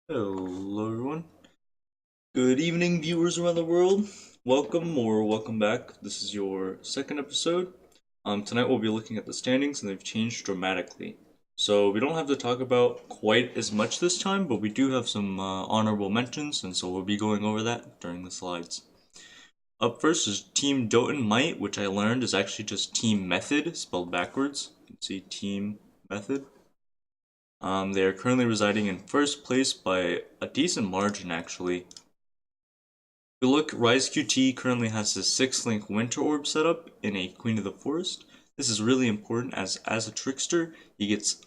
Hello everyone. Good evening viewers around the world. Welcome back. This is your second episode. Tonight we'll be looking at the standings and they've changed dramatically. So we don't have to talk about quite as much this time, but we do have some honorable mentions and so we'll be going over that during the slides. Up first is Team Doten Might, which I learned is actually just Team Method spelled backwards. You can see Team Method. They are currently residing in first place by a decent margin, actually. If you look, Rise QT currently has his 6-link Winter Orb set up in a Queen of the Forest. This is really important as a Trickster, he gets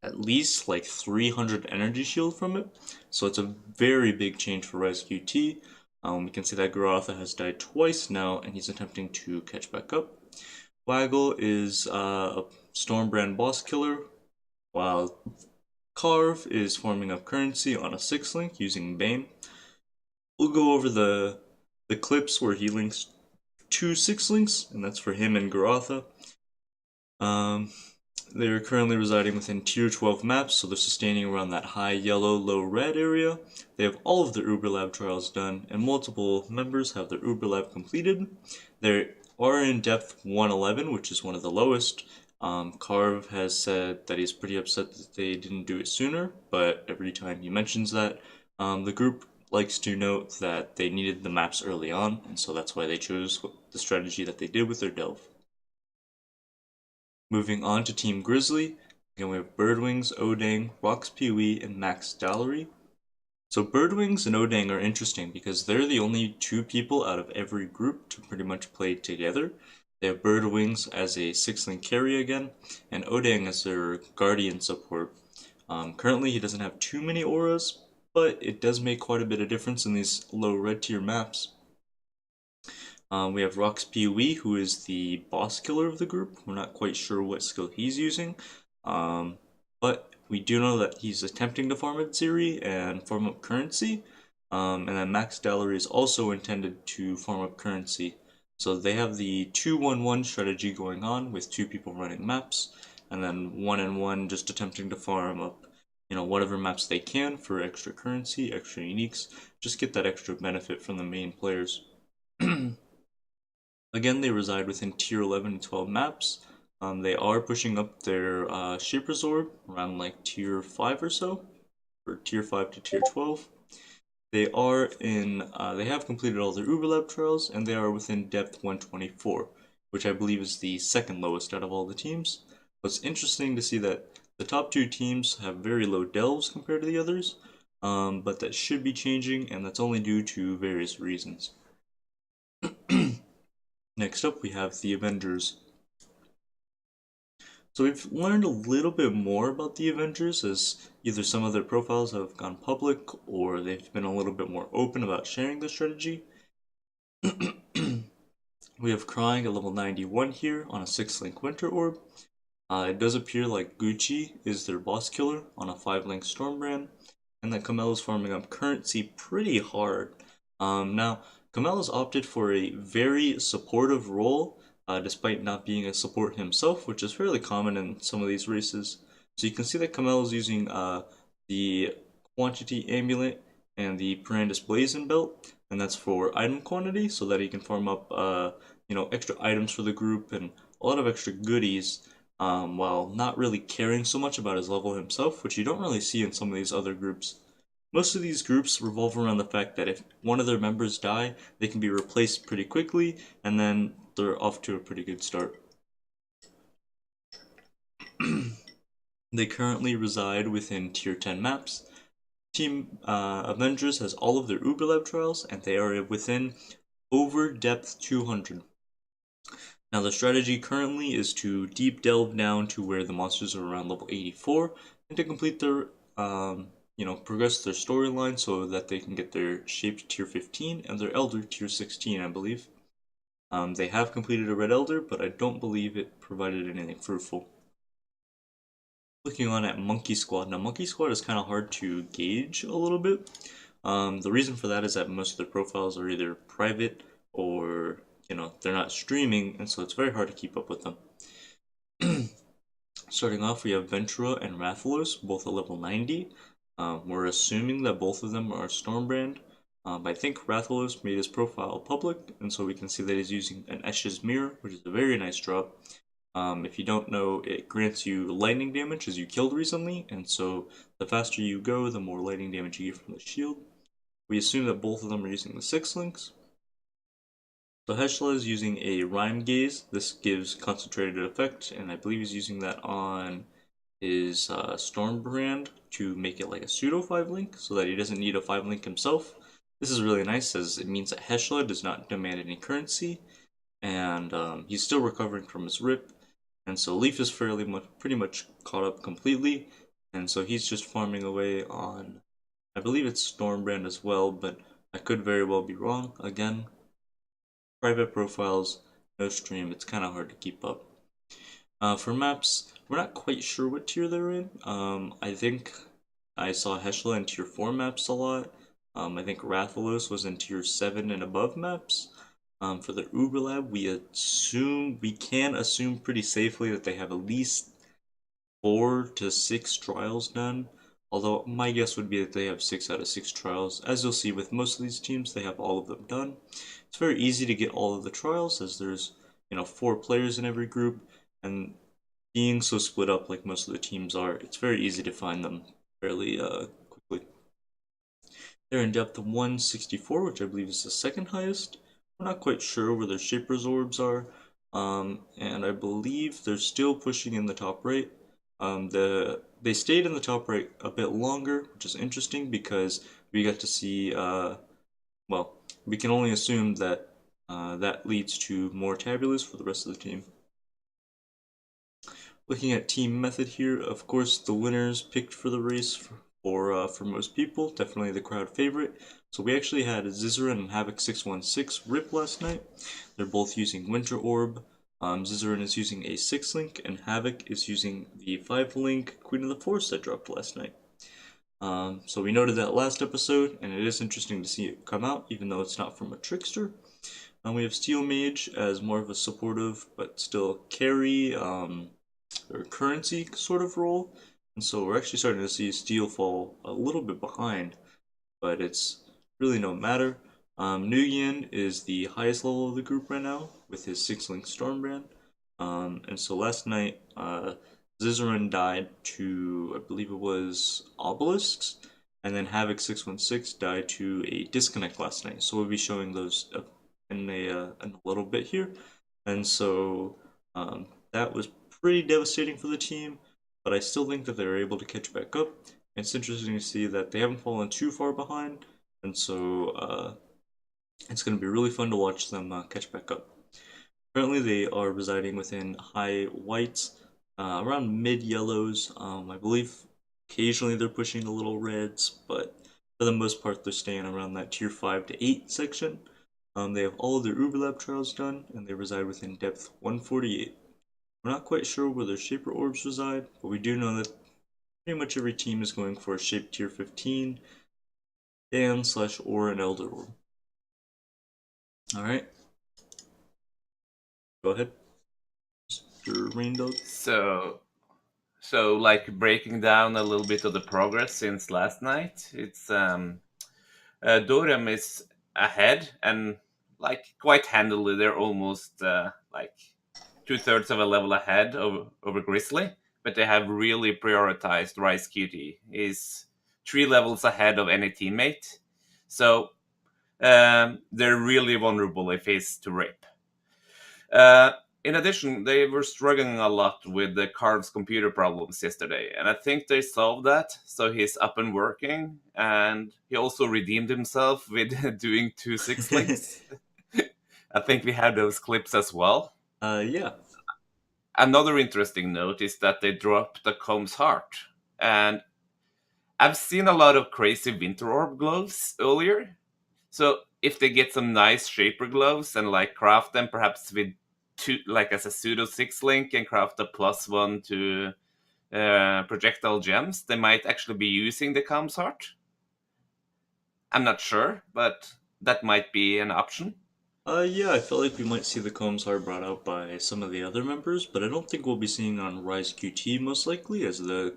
at least like 300 energy shield from it. So it's a very big change for Rise QT. We can see that Garotha has died twice now, and he's attempting to catch back up. Waggle is a Stormbrand boss killer, while Carve is forming up currency on a 6-link using Bane. We'll go over the clips where he links 2 6-links, and that's for him and Garotha. They're currently residing within tier 12 maps, so they're sustaining around that high yellow, low red area. They have all of their Uber Lab trials done, and multiple members have their Uber Lab completed. They are in depth 111, which is one of the lowest. Carve has said that he's pretty upset that they didn't do it sooner, but every time he mentions that, the group likes to note that they needed the maps early on, and so that's why they chose the strategy that they did with their delve. Moving on to Team Grizzly, again we have Birdwings, Odang, Rox Pee-wee, and Max Dallery. So Birdwings and Odang are interesting because they're the only 2 people out of every group to pretty much play together. They have Birdwings as a 6-link carry again, and Odang as their guardian support. Currently he doesn't have too many auras, but it does make quite a bit of difference in these low red tier maps. We have Rox Pee-wee, who is the boss killer of the group. We're not quite sure what skill he's using, but we do know that he's attempting to farm at Ziri and farm up currency. And then Max Dallery is also intended to farm up currency. So they have the 2-1-1 strategy going on with 2 people running maps, and then 1-1 just attempting to farm up, whatever maps they can for extra currency, extra uniques, just get that extra benefit from the main players. Again, they reside within tier 11 and 12 maps. They are pushing up their Shaper's Orb around like tier 5 or so, or tier 5 to tier 12. They have completed all their Uber Lab trials, and they are within depth 124, which I believe is the second lowest out of all the teams. But it's interesting to see that the top 2 teams have very low delves compared to the others, but that should be changing, and that's only due to various reasons. Next up, we have the Avengers. So we've learned a little bit more about the Avengers as either some of their profiles have gone public or they've been a little bit more open about sharing the strategy. We have Crying at level 91 here on a 6-link Winter Orb. It does appear like Gucci is their boss killer on a 5-link Stormbrand, and that Kamel is farming up currency pretty hard. Now, Kamel has opted for a very supportive role, despite not being a support himself, which is fairly common in some of these races. So you can see that Kamel is using the Quantity Amulet and the Perandus Blazon Belt, and that's for item quantity, so that he can farm up extra items for the group and a lot of extra goodies, while not really caring so much about his level himself, which you don't really see in some of these other groups. Most of these groups revolve around the fact that if one of their members die, they can be replaced pretty quickly, and then they're off to a pretty good start. They currently reside within tier 10 maps. Team Avengers has all of their Uber Lab trials, and they are within over depth 200. Now the strategy currently is to deep delve down to where the monsters are around level 84, and to complete their progress their storyline so that they can get their Shaped tier 15 and their Elder tier 16, I believe. They have completed a Red Elder, but I don't believe it provided anything fruitful. Looking on at Monkey Squad. Now Monkey Squad is kind of hard to gauge a little bit. The reason for that is that most of their profiles are either private or, they're not streaming, and so it's very hard to keep up with them. Starting off, we have Ventura and Rathalos, both at level 90. We're assuming that both of them are Stormbrand. I think Rathalos made his profile public, and so we can see that he's using an Eshe's Mirror, which is a very nice drop. If you don't know, it grants you lightning damage as you killed recently, and so the faster you go, the more lightning damage you get from the shield. We assume that both of them are using the 6 links. So Heshla is using a Rhyme Gaze. This gives concentrated effect, and I believe he's using that on his Stormbrand to make it like a pseudo 5 link, so that he doesn't need a 5 link himself. This is really nice, as it means that Heshla does not demand any currency, and he's still recovering from his rip, and so Leaf is pretty much caught up completely, and so he's just farming away on, I believe it's Stormbrand as well, but I could very well be wrong. Again, private profiles, no stream, it's kind of hard to keep up. For maps, we're not quite sure what tier they're in. I think I saw Heshla in tier 4 maps a lot. I think Rathalos was in tier 7 and above maps. For the Uber Lab, we can assume pretty safely that they have at least 4 to 6 trials done. Although my guess would be that they have 6 out of 6 trials. As you'll see with most of these teams, they have all of them done. It's very easy to get all of the trials, as there's 4 players in every group, and being so split up like most of the teams are, it's very easy to find them fairly quickly. They're in depth 164, which I believe is the second highest. We're not quite sure where their Shaper's orbs are, and I believe they're still pushing in the top right. They stayed in the top right a bit longer, which is interesting because we got to see, well, we can only assume that that leads to more tabulas for the rest of the team. Looking at team method here, of course, the winners picked for the race for most people, definitely the crowd favorite. So we actually had Zizaran and Havoc616 rip last night. They're both using Winter Orb. Zizaran is using a 6 link, and Havoc is using the 5 link Queen of the Forest that dropped last night. So we noted that last episode, and it is interesting to see it come out, even though it's not from a trickster. We have Steel Mage as more of a supportive, but still carry, or currency sort of role. And so we're actually starting to see Steel fall a little bit behind, but it's really no matter. Nuyen is the highest level of the group right now with his 6 link Stormbrand. And so last night, Zizaran died to, I believe it was Obelisks, and then Havoc616 died to a disconnect last night. So we'll be showing those in a little bit here. And so that was pretty devastating for the team, but I still think that they were able to catch back up. It's interesting to see that they haven't fallen too far behind, and so it's going to be really fun to watch them catch back up. Currently, they are residing within high whites, around mid yellows. I believe occasionally they're pushing a little reds, but for the most part, they're staying around that tier 5 to 8 section. They have all of their Uber Lab trials done, and they reside within depth 148. We're not quite sure where their Shaper orbs reside, but we do know that pretty much every team is going for a Shape tier 15 and / or an Elder Orb. Alright. Go ahead. Mr. Raindog. So like breaking down a little bit of the progress since last night, it's Durham is ahead and like quite handily. They're almost like 2/3 of a level ahead over Grizzly, but they have really prioritized Rice QT. He's 3 levels ahead of any teammate, so they're really vulnerable if he's to rape. In addition, they were struggling a lot with the Carv's computer problems yesterday, and I think they solved that, so he's up and working, and he also redeemed himself with doing 2 6 links. I think we have those clips as well. Yeah. Another interesting note is that they dropped the Combs Heart, and I've seen a lot of crazy Winter Orb gloves earlier, so if they get some nice Shaper gloves and like craft them perhaps with 2, like as a pseudo 6 link, and craft a +1 to projectile gems, they might actually be using the Combs Heart. I'm not sure, but that might be an option. Yeah, I feel like we might see the Combs Heart brought out by some of the other members, but I don't think we'll be seeing on Rise QT most likely, as the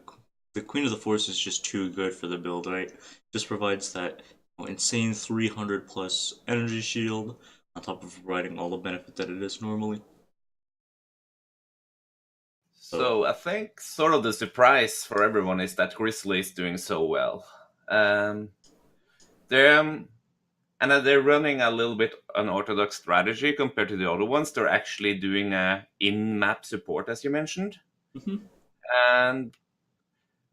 the Queen of the Force is just too good for the build, right? Just provides that insane 300 plus energy shield on top of providing all the benefit that it is normally. So, So I think sort of the surprise for everyone is that Grizzly is doing so well. Um, they're they're running a little bit unorthodox strategy compared to the other ones. They're actually doing a in-map support, as you mentioned, mhm.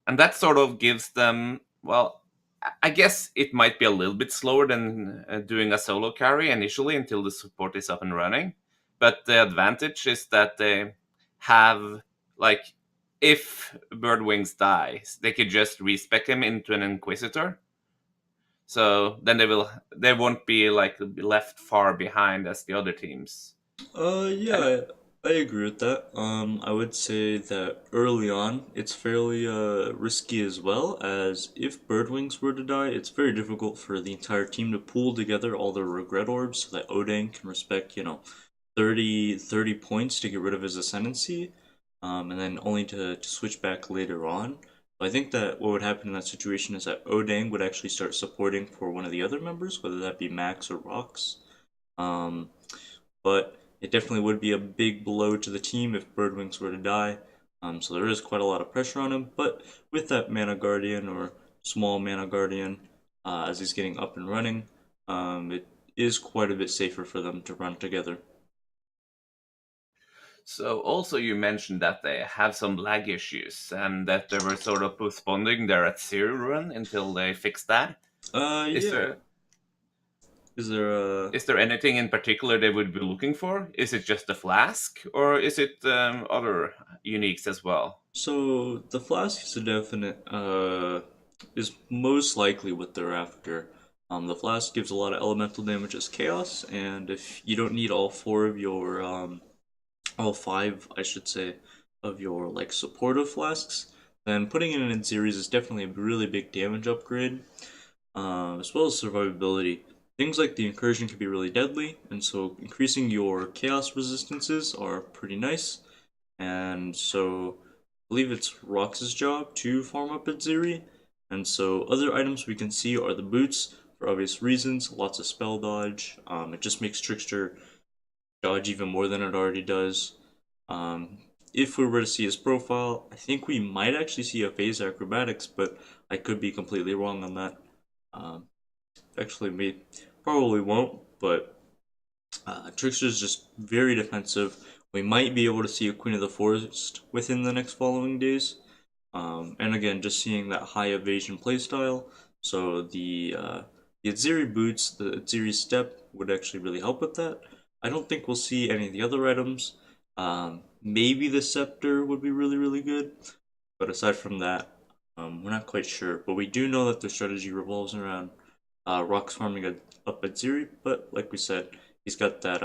and that sort of gives them, well, I guess it might be a little bit slower than doing a solo carry initially until the support is up and running, but the advantage is that they have, like, if Birdwings dies, they could just respec him into an Inquisitor, so then they won't be like left far behind as the other teams. And Yeah, I agree with that. I would say that early on, it's fairly risky as well, as if Birdwings were to die, it's very difficult for the entire team to pool together all their regret orbs so that Odang can respect, 30 points to get rid of his ascendancy, and then only to switch back later on. I think that what would happen in that situation is that Odang would actually start supporting for one of the other members, whether that be Max or Rox. Um, but it definitely would be a big blow to the team if Birdwings were to die. So there is quite a lot of pressure on him. But with that Mana Guardian or small Mana Guardian, as he's getting up and running, it is quite a bit safer for them to run together. so also you mentioned that they have some lag issues and that they were sort of postponing their at zero run until they fix that. Is Yeah. there Is there a is there anything in particular they would be looking for? Is it just the flask, or is it other uniques as well? So the flask is a definite is most likely what they're after. The flask gives a lot of elemental damage as chaos, and if you don't need all five, I should say, of your like supportive flasks, then putting it in series is definitely a really big damage upgrade, as well as survivability. Things like the incursion can be really deadly, and so increasing your chaos resistances are pretty nice. And so I believe it's Rox's job to farm up Adziri. And so other items we can see are the boots for obvious reasons, lots of spell dodge. It just makes Trickster dodge even more than it already does. Um, if we were to see his profile, I think we might actually see a phase acrobatics, but I could be completely wrong on that. Um, actually, we probably won't, but Trickster's just very defensive. We might be able to see a Queen of the Forest within the next following days. And again, just seeing that high evasion playstyle. So the Atziri boots, the Atziri step would actually really help with that. I don't think we'll see any of the other items. Maybe the scepter would be really, really good. But aside from that, we're not quite sure. But we do know that their strategy revolves around Rock's farming up Atziri. But like we said, he's got that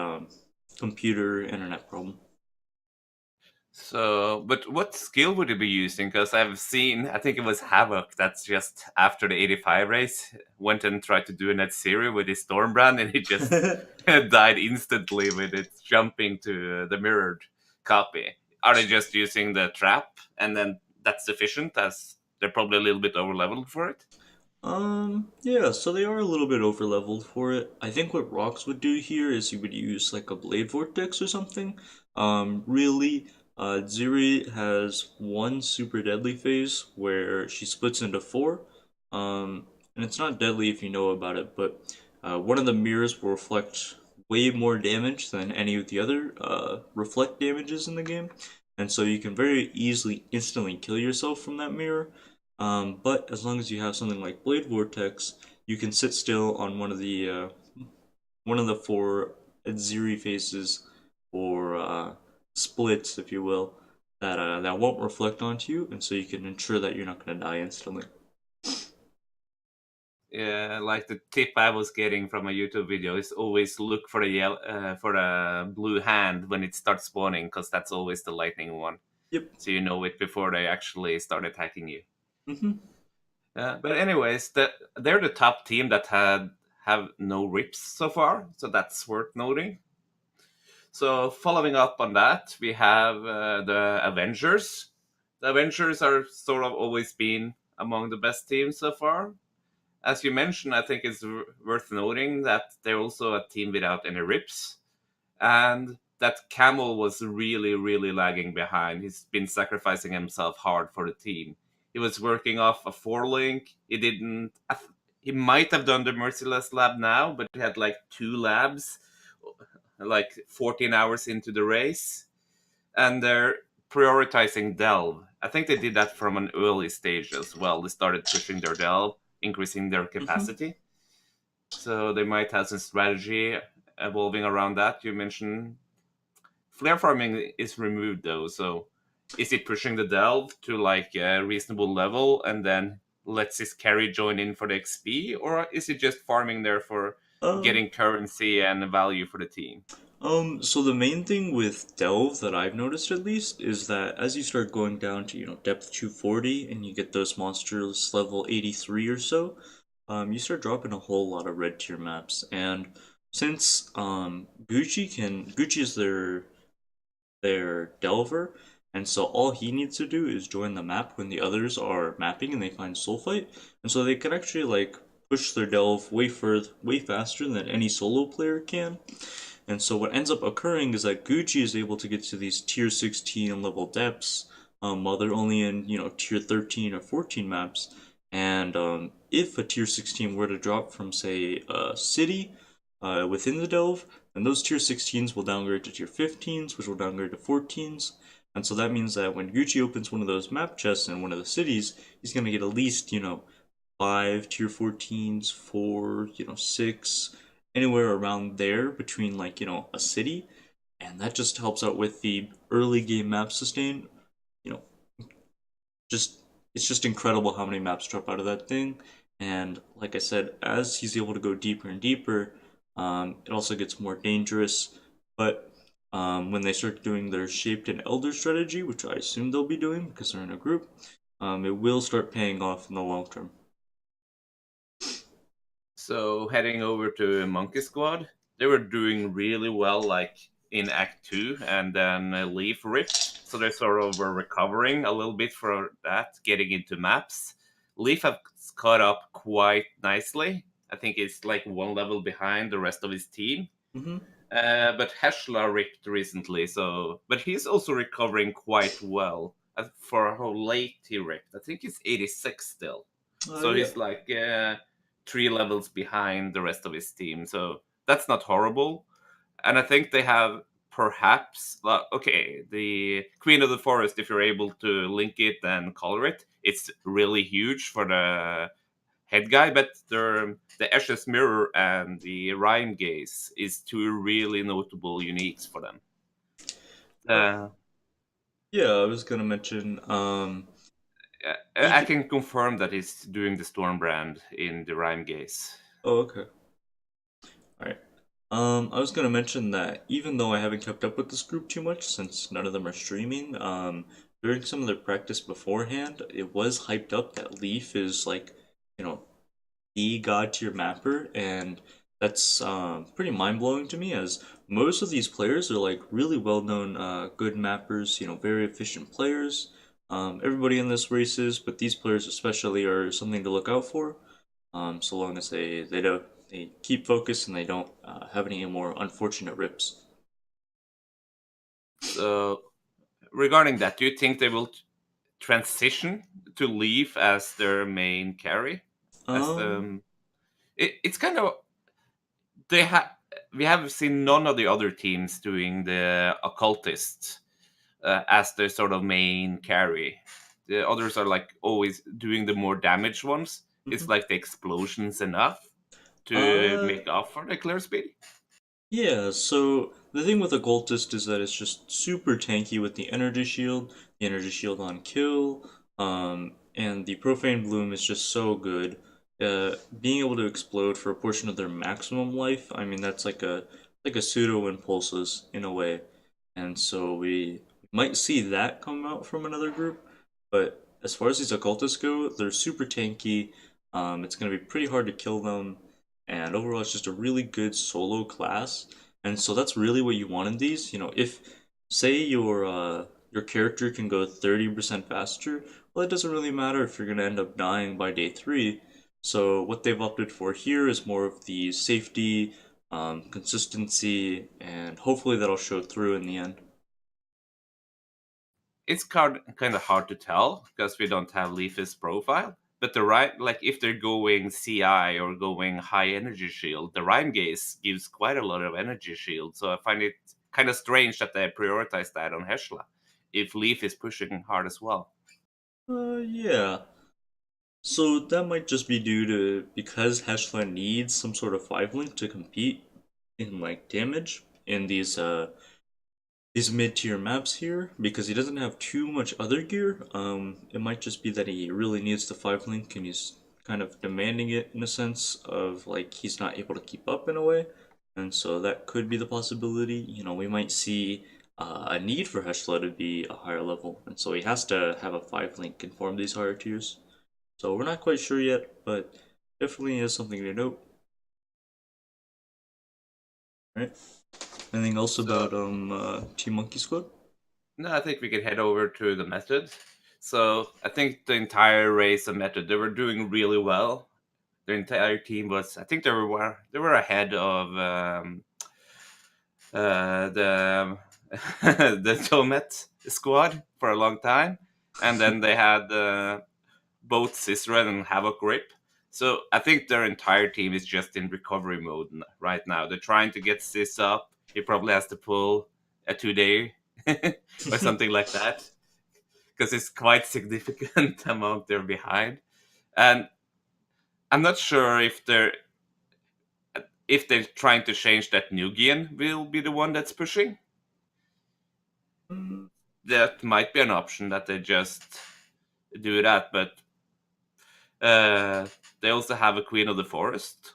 computer internet problem. So, but what skill would you be using? Because I've seen, I think it was Havoc that's just after the 85 race went and tried to do a net zero with his Stormbrand, and he just died instantly with it jumping to the mirrored copy. Are they just using the trap and then that's sufficient as they're probably a little bit over leveled for it? Yeah, so they are a little bit over leveled for it. I think what Rocks would do here is he would use like a Blade Vortex or something. Really, Ziri has one super deadly phase where she splits into four. And it's not deadly if you know about it, but one of the mirrors will reflect way more damage than any of the other reflect damages in the game. And so you can very easily instantly kill yourself from that mirror. But as long as you have something like Blade Vortex, you can sit still on one of the four Ziri faces or splits, if you will, that won't reflect onto you, and so you can ensure that you're not going to die instantly. Yeah, like the tip I was getting from a YouTube video is always look for the for the blue hand when it starts spawning, because that's always the lightning one. Yep. So you know it before they actually start attacking you. Mm-hmm. But anyways, they're the top team that have no rips so far, so that's worth noting. So following up on that, we have the Avengers. The Avengers are sort of always been among the best teams so far. As you mentioned, I think it's worth noting that they're also a team without any rips, and that Camel was really, really lagging behind. He's been sacrificing himself hard for the team. He was working off a four link. He didn't. He might have done the Merciless lab now, but he had like two labs, like 14 hours into the race, and they're prioritizing Delve. I think they did that from an early stage as well. They started pushing their Delve, increasing their Hmm. capacity. So they might have some strategy evolving around that. You mentioned flare farming is removed though, so is it pushing the delve to like a reasonable level and then lets his carry join in for the XP, or is it just farming there for Um, getting currency and value for the team? so the main thing with Delve that I've noticed at least is that as you start going down to, depth 240 and you get those monsters level 83 or so, you start dropping a whole lot of red tier maps. And since Gucci is their delver, and so all he needs to do is join the map when the others are mapping and they find Soulfight, and so they can actually like push their delve way further, way faster than any solo player can. And so what ends up occurring is that Gucci is able to get to these tier 16 level depths, while they're only in tier 13 or 14 maps. And if a tier 16 were to drop from say a city within the delve, then those tier 16s will downgrade to tier 15s, which will downgrade to 14s. And so that means that when Gucci opens one of those map chests in one of the cities, he's going to get at least, five tier 14s, four, six, anywhere around there between like, a city. And that just helps out with the early game map sustain. You know, just it's just incredible how many maps drop out of that thing. And like I said, as he's able to go deeper and deeper, it also gets more dangerous. But when they start doing their shaped and elder strategy, which I assume they'll be doing because they're in a group, it will start paying off in the long term. So heading over to Monkey Squad, they were doing really well, like in Act Two, and then Leaf ripped. So they sort of were recovering a little bit for that, getting into maps. Leaf has caught up quite nicely. I think it's like one level behind the rest of his team. Mm-hmm. But Heshla ripped recently, so but he's also recovering quite well. For how late he ripped, I think he's 86 still. So Yeah. he's like three levels behind the rest of his team. So that's not horrible. And I think they have perhaps okay, the Queen of the Forest. If you're able to link it and color it, it's really huge for the head guy, but the Ashes Mirror and the Rhyme Gaze is two really notable uniques for them. Uh, Uh, yeah, I was gonna mention I even. can confirm that he's doing the Storm brand in the Rhyme Gaze. Oh, okay. All right. I was gonna mention that even though I haven't kept up with this group too much since none of them are streaming, during some of their practice beforehand, it was hyped up that Leaf is like, you know, the god tier mapper, and that's pretty mind blowing to me. As most of these players are like really well known, good mappers, very efficient players. Everybody in this race is, but these players especially are something to look out for. So long as they keep focused and they don't have any more unfortunate rips. So regarding that, do you think they will transition to Leaf as their main carry? As Um, it's kind of they have we have seen none of the other teams doing the occultist as their sort of main carry. The others are like always doing the more damaged ones. It's mhm. like the explosions enough to uh, make up for the clear speed. Yeah, so the thing with a cultist is that it's just super tanky with the energy shield on kill, and the profane bloom is just so good. Being able to explode for a portion of their maximum life, I mean that's like a pseudo impulses in a way, and so we might see that come out from another group. But as far as these occultists go, they're super tanky. It's gonna be pretty hard to kill them, and overall it's just a really good solo class. And so that's really what you want in these. If say your character can go 30% faster, well, it doesn't really matter if you're going to end up dying by day 3. So, what they've opted for here is more of the safety, consistency, and hopefully that'll show through in the end. It's kind of hard to tell because we don't have Leaf's profile. But the right, like if they're going CI or going high energy shield, the Rhyme Gaze gives quite a lot of energy shield. So I find it kind of strange that they prioritize that on Heshla if Leaf is pushing hard as well. Yeah. So that might just be due to because Heshla needs some sort of 5 link to compete in like damage in these mid-tier maps here because he doesn't have too much other gear. It might just be that he really needs the 5 link and he's kind of demanding it in a sense of like he's not able to keep up in a way. And so that could be the possibility. We might see a need for Heshla to be a higher level, and so he has to have a 5 link and form these higher tiers. So we're not quite sure yet, but definitely is something to note. Right? Anything else So about Team Monkey Squad? no, I think we can head over to the method. So I think the entire race of method, they were doing really well. Their entire team was, I think they were ahead of the the Tomet squad for a long time, and then they had both Cicero and Havoc Rip. So I think their entire team is just in recovery mode right now. They're trying to get Cis up. He probably has to pull a 2 day or something like that because it's quite significant amount they're behind. And I'm not sure if they're trying to change that Nugian will be the one that's pushing. That might be an option that they just do that, but uh, they also have a Queen of the Forest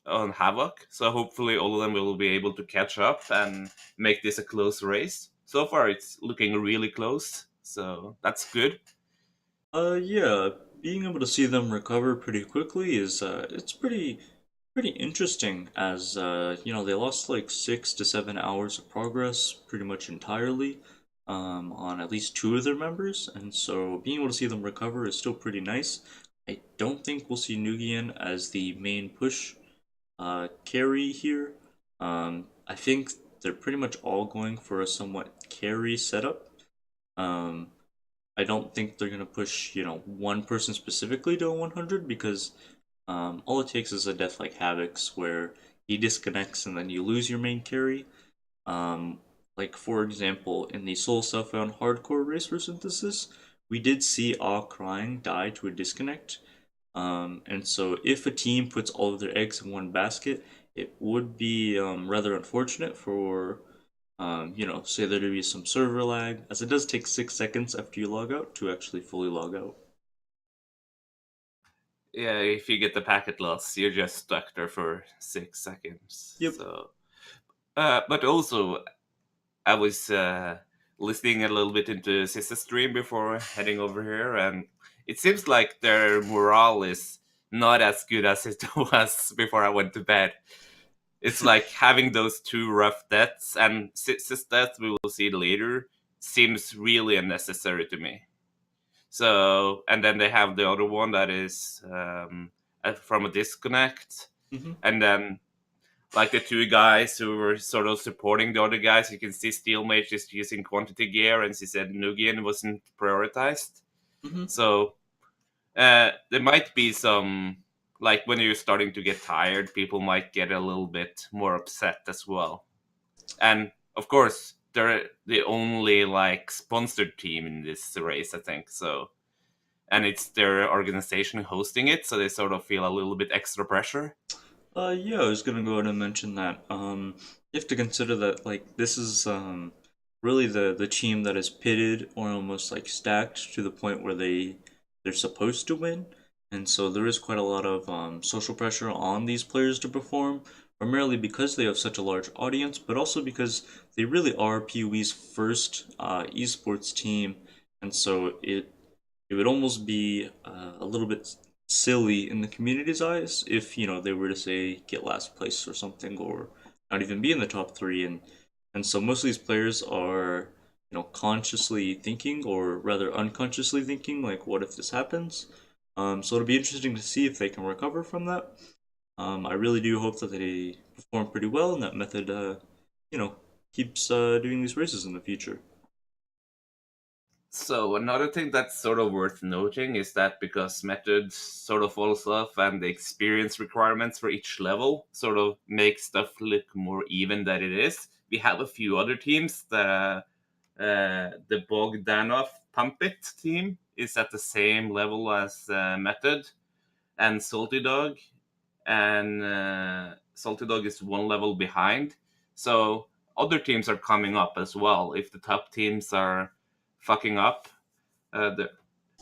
on Havoc, so hopefully all of them will be able to catch up and make this a close race. So far, it's looking really close, so that's good. Yeah, being able to see them recover pretty quickly is it's pretty interesting as they lost like 6 to 7 hours of progress pretty much entirely on at least two of their members, and so being able to see them recover is still pretty nice. I don't think we'll see Nugian as the main push carry here. I think they're pretty much all going for a somewhat carry setup. Um, I don't think they're gonna push, one person specifically to a 100 because all it takes is a death like Havoc's where he disconnects and then you lose your main carry. Like for example, in the Soul Southbound Hardcore Race for Synthesis, we did see Aw Crying die to a disconnect. And so if a team puts all of their eggs in one basket, it would be rather unfortunate for say there to be some server lag, as it does take 6 seconds after you log out to actually fully log out. Yeah, if you get the packet loss, you're just stuck there for 6 seconds. Yep. So, but also, I was listening a little bit into Sister Stream before heading over here, and it seems like their morale is not as good as it was before I went to bed. It's like having those two rough deaths, and Sis death we will see later seems really unnecessary to me. So, and then they have the other one that is from a disconnect, hmm and then like the two guys who were sort of supporting the other guys. You can see Steelmage is using quantity gear, and she said Nugian wasn't prioritized. hmm So there might be some, like when you're starting to get tired, people might get a little bit more upset as well. And of course, they're the only like sponsored team in this race, I think. So, and it's their organization hosting it, so they sort of feel a little bit extra pressure. yeah, I was gonna go ahead and mention that. You have to consider that like this is really the team that is pitted or almost like stacked to the point where they're supposed to win, and so there is quite a lot of social pressure on these players to perform, primarily because they have such a large audience, but also because they really are PoE's first esports team, and so it would almost be a little bit silly in the community's eyes if they were to say get last place or something or not even be in the top 3, and so most of these players are consciously thinking, or rather unconsciously thinking, like, what if this happens? So it'll be interesting to see if they can recover from that. I really do hope that they perform pretty well, and that Method, keeps doing these races in the future. So another thing that's sort of worth noting is that because Method sort of falls off and the experience requirements for each level sort of make stuff look more even than it is, we have a few other teams that the Bogdanov Pump It team is at the same level as Method and Salty Dog, and Salty Dog is one level behind. So other teams are coming up as well. If the top teams are fucking up,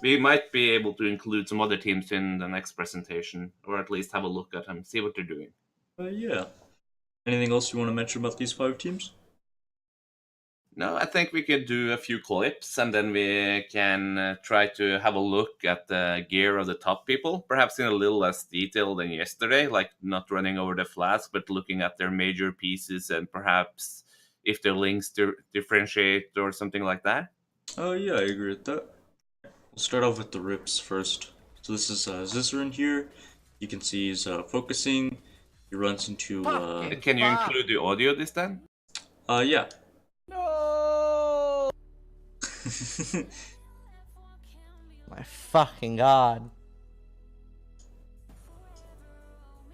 we might be able to include some other teams in the next presentation, or at least have a look at them, see what they're doing. Yeah. Anything else you want to mention about these 5 teams? No, I think we could do a few clips and then we can try to have a look at the gear of the top people, perhaps in a little less detail than yesterday, like not running over the flask, but looking at their major pieces and perhaps if their links differentiate or something like that. Oh, yeah, I agree with that. We'll start off with the rips first. So this is Zizarin here. You can see he's focusing. He runs into Can you include the audio this time? yeah. No! My fucking god.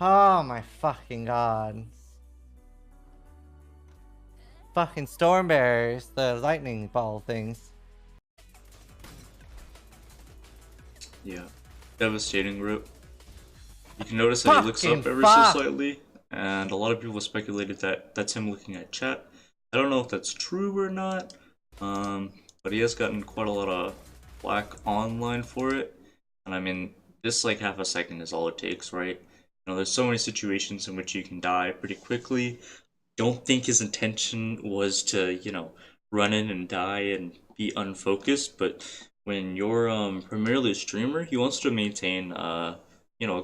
Oh my fucking god. Fucking storm bears, the lightning ball things. Yeah. Devastating rip. You can notice that he looks up ever so slightly, and a lot of people speculated that that's him looking at chat. I don't know if that's true or not, but he has gotten quite a lot of flack online for it. And I mean, this like half a second is all it takes, right? There's so many situations in which you can die pretty quickly. Don't think his intention was to, run in and die and be unfocused, but when you're primarily a streamer, he wants to maintain a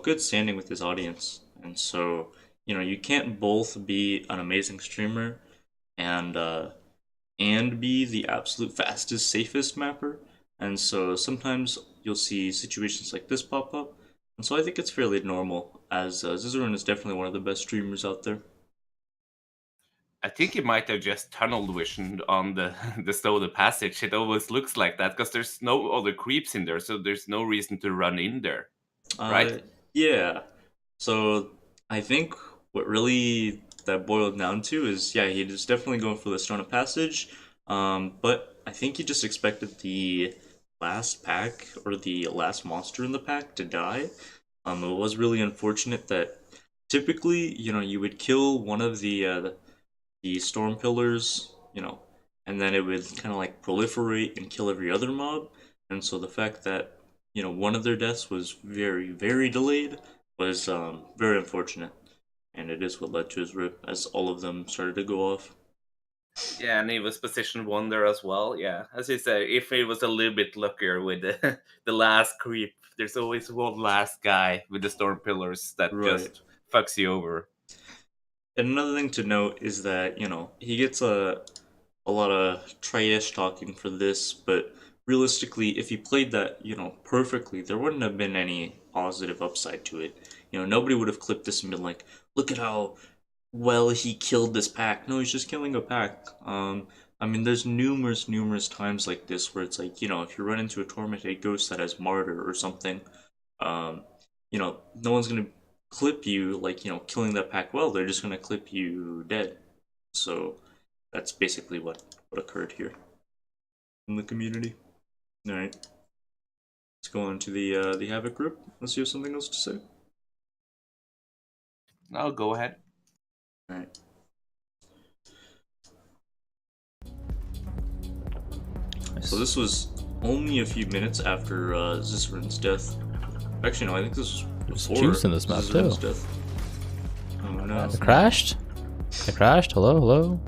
good standing with his audience. And so, you can't both be an amazing streamer and be the absolute fastest, safest mapper. And so sometimes you'll see situations like this pop up. And so I think it's fairly normal, as Zizarin is definitely one of the best streamers out there. I think he might have just tunnel visioned on the the Stoda passage. It always looks like that because there's no other creeps in there, so there's no reason to run in there, right? Yeah. So I think what really that boiled down to is, yeah, he was definitely going for the Stone of Passage, but I think he just expected the last pack or the last monster in the pack to die. It was really unfortunate that typically, you would kill one of the storm pillars, and then it would kind of like proliferate and kill every other mob. And so the fact that one of their deaths was very, very delayed was very unfortunate, and it is what led to his rip, as all of them started to go off. Yeah, and he was position 1 there as well. Yeah, as you say, if he was a little bit luckier with the last creep, there's always one last guy with the storm pillars that just fucks you over. And another thing to note is that, he gets a lot of trash talking for this, but realistically, if he played that, perfectly, there wouldn't have been any positive upside to it. Nobody would have clipped this and been like, look at how well he killed this pack. No, he's just killing a pack. I mean, there's numerous times like this where it's like, if you run into a tormented ghost that has martyr or something, no one's gonna clip you like, killing that pack well. They're just gonna clip you dead. So that's basically what occurred here in the community. All right, let's go on to the Havoc group. Let's see if something else to say. No, go ahead. All right. So this was only a few minutes after Zizarin's death. Actually, no, I think this was before juice in this map Zizarin's too. death. Oh no! It crashed. It crashed. Hello, hello,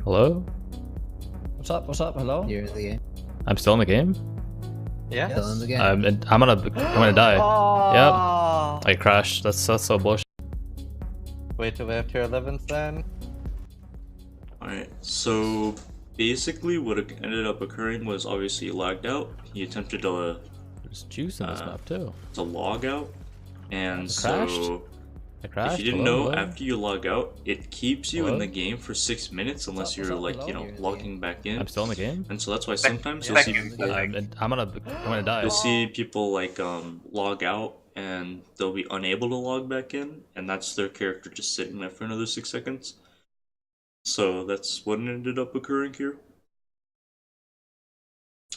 hello. What's up? What's up? Hello? You're in the game. I'm still in the game. Yeah. Still in the game. I'm gonna die. Oh. Yep. I crashed. That's so bullshit. Wait till we have tier 11s then. Alright, so basically what ended up occurring was obviously he logged out. He attempted There's juice in this map too. to log out, and It crashed? so It crashed. if you didn't Hello, know, hello? after you log out, it keeps you in Hello? the game for 6 minutes unless What's you're up, like, hello? you know, logging back in. I'm still in the game. And so that's why sometimes you'll see Seconds, people like- I'm gonna die. you'll see people like log out and they'll be unable to log back in, and that's their character just sitting there for another 6 seconds. So that's what ended up occurring here.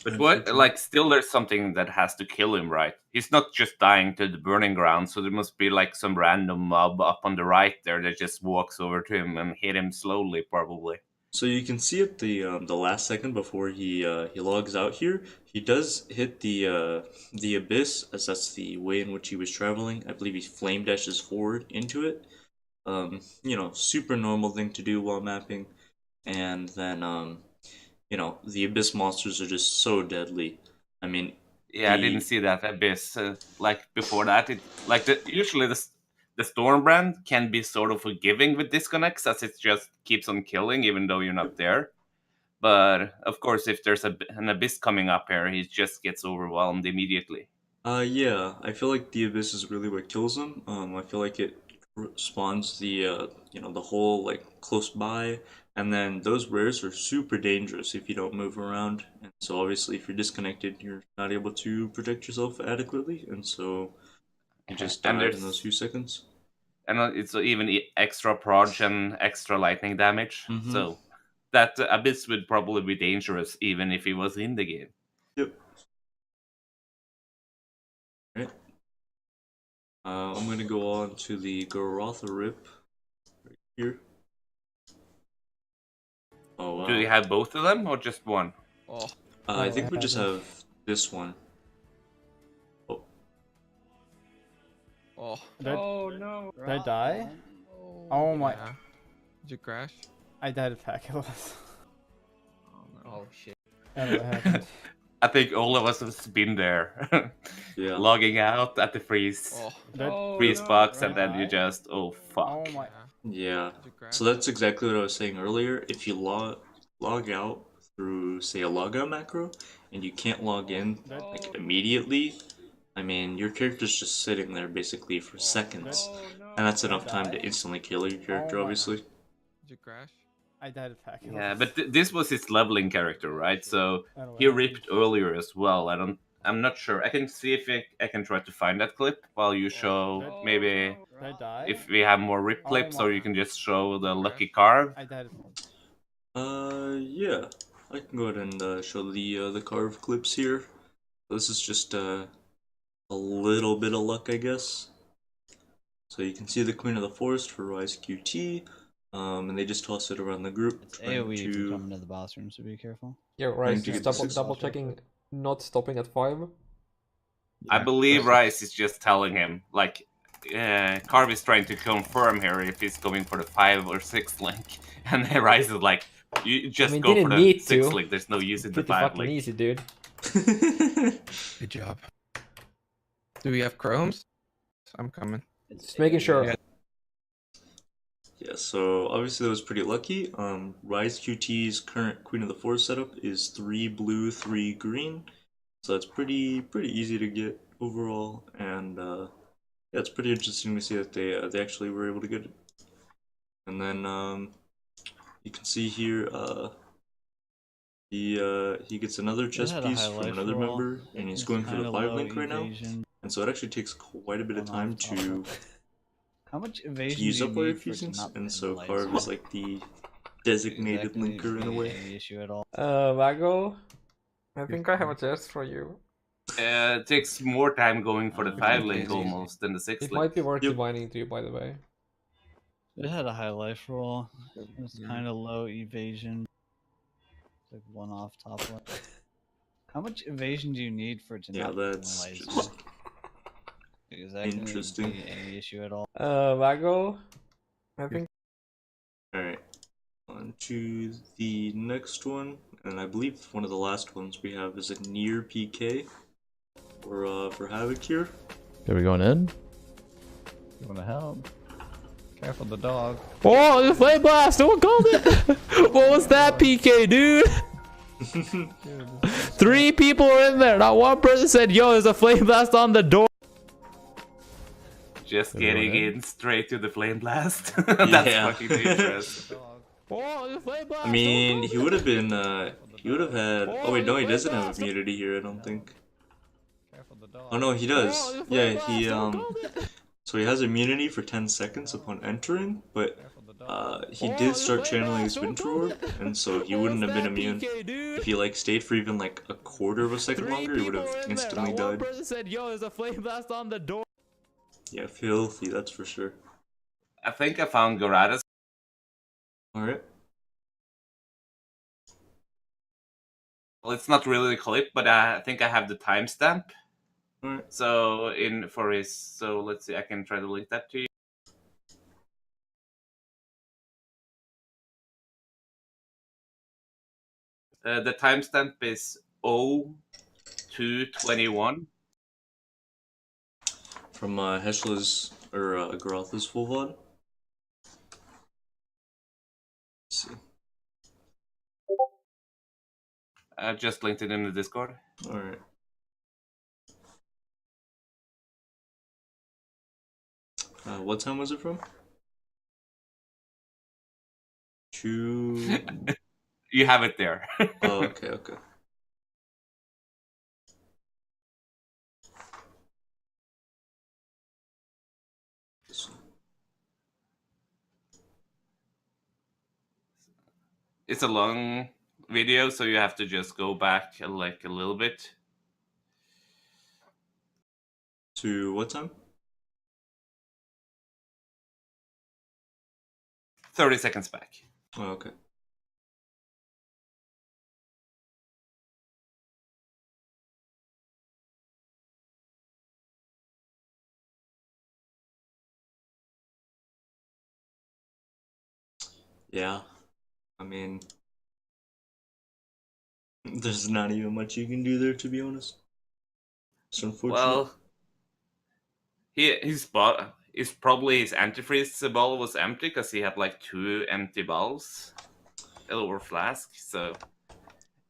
But what, like, still there's something that has to kill him, right? He's not just dying to the burning ground, so there must be like some random mob up on the right there that just walks over to him and hit him slowly, probably. So you can see at the last second before he logs out here, he does hit the abyss, as that's the way in which he was traveling. I believe he flame dashes forward into it. You know, super normal thing to do while mapping, and then you know, the abyss monsters are just so deadly. I mean, Yeah, I didn't see that abyss. Like before that, it like usually the Stormbrand can be sort of forgiving with disconnects, as it just keeps on killing even though you're not there. But of course, if there's an abyss coming up here, he just gets overwhelmed immediately. yeah, I feel like the abyss is really what kills him. I feel like it spawns the you know, the whole like close by, and then those rares are super dangerous if you don't move around. And so obviously, if you're disconnected, you're not able to protect yourself adequately, and so you just And died in there's- those few seconds. And it's even extra proj and extra lightning damage. Mhm. So that abyss would probably be dangerous even if he was in the game. Yep. Right. I'm gonna go on to the Garotha Rip right here. Oh wow. Do you have both of them or just one? Oh, I think we just have this one. Oh, oh. no. Did I die? Oh my. Yeah. Did you crash? I died of Paculus. Oh shit. I don't know what happened. I think all of us have been there. yeah. Logging out at the freeze Oh. freeze box, and Did I then you die? just Oh fuck. my. Yeah. Did you crash? So that's exactly what I was saying earlier. If you log out through, say, a logout macro, and you can't log in like immediately, I mean, your character's just sitting there basically for seconds, and that's enough time to instantly kill your character, Oh my. obviously. Did you crash? I died of Paculus. Yeah, but this was his leveling character, right? So I don't know he what ripped happened. earlier as well. I'm not sure. I can see if I can try to find that clip while you show maybe Did I die? if we have more rip Oh clips, my. or you can just show the lucky carve. I died Yeah. I can go ahead and show the carve clips here. This is just a little bit of luck, I guess. So you can see the Queen of the Forest for Rise QT, and they just toss it around the group. It's trying AoE if you to- come into the bathroom, so be careful. Yeah, Trying Rice, to just get the double, six double off real checking, quick. not stopping at 5. I believe Rice is just telling him like Carve is trying to confirm here if he's going for the 5 or 6 link, and then Rice is like, you just go for didn't the need 6 to. link. There's no use in the Pretty 5 fucking link. easy, dude. Good job. Do we have chromes? I'm coming. Just making sure. Yeah. Yeah, so obviously that was pretty lucky. Rise QT's current Queen of the Forest setup is 3 blue, 3 green. So that's pretty easy to get overall, and yeah, it's pretty interesting to see that they actually were able to get it. And then you can see here he gets another chess had a piece high from life another roll. member, and he's It's going for the kinda 5 low link right now. evasion. And so it actually takes quite a bit of One time off top to How much evasion use do you up all your need for it to fusions, not and pin so the lights? Carve is like the designated Exactly, linker in a be way. any issue at all. Vago, I think I have a test for you. It takes more time going for the Oh, 5 okay. link almost than the 6 It link. might be worth Yep. divining to you, by the way. It had a high life roll. It's kind of low evasion. Like one off top left. How much evasion do you need for it to Yeah, not pin the that's lights? just Is that gonna interesting. be any issue at all? Vago, I think. Alright, on to the next one, and I believe one of the last ones we have is a near PK for Havoc here. Are we going in? You wanna help? Careful the dog. Oh, the flame blast! No one called it! What was that, PK, dude? Dude, this is 3 people were in there. Not one person said, yo, there's a flame blast on the door. Just Did everyone getting in? in straight to the flame blast. That's Yeah. fucking dangerous. dog. Oh, the flame blast! I mean, he would have been, he would have had... Oh wait, no, he doesn't have immunity here, I don't think. Careful the dog. Oh no, he does. Oh, the Yeah, flame he, blast, no one called it. So he has immunity for 10 seconds upon entering, but Careful the dog. he Oh, did the start flame channeling his blast, no one winter called orb, it. and so he What wouldn't was have been that, immune. PK, dude? If he like stayed for even like a quarter of a second 3 longer, he would people have were in there. instantly Not one died. person said, yo, there's a flame blast on the door. Yeah, filthy, that's for sure. I think I found Goradas. Alright. Well, it's not really the clip, but I think I have the timestamp. Alright. So so let's see, I can try to link that to you. The timestamp is 0221. From Heschler's, or Garotha's full VOD. Let's see. I just linked it in the Discord. Alright. What time was it from? 2... You have it there. Oh, okay, okay. This one. It's a long video, so you have to just go back like a little bit. To what time? 30 seconds back. Oh, okay. Yeah. I mean, there's not even much you can do there, to be honest. It's unfortunate. Well, his probably his antifreeze bottle was empty because he had like 2 empty bottles or flask. So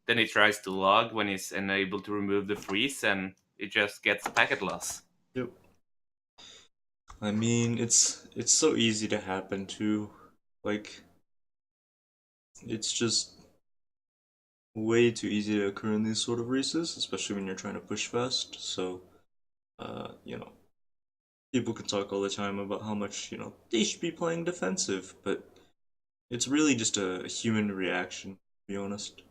then he tries to log when he's unable to remove the freeze, and it just gets packet loss. Yep. I mean, it's so easy to happen too. Like, it's just way too easy to occur in these sort of races, especially when you're trying to push fast. So, you know, people can talk all the time about how much, you know, they should be playing defensive, but it's really just a human reaction, to be honest.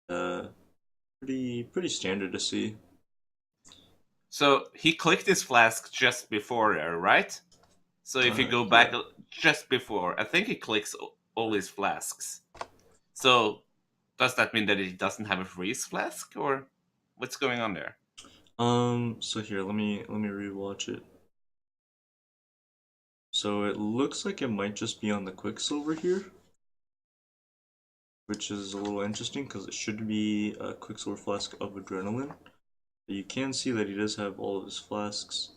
Pretty standard to see. So he clicked his flask just before there, right? So if you go back just before, I think he clicks all his flasks. So does that mean that he doesn't have a freeze flask, or what's going on there? So here, let me rewatch it. So it looks like it might just be on the Quicksilver here, which is a little interesting because it should be a Quicksilver flask of adrenaline. But you can see that he does have all of his flasks.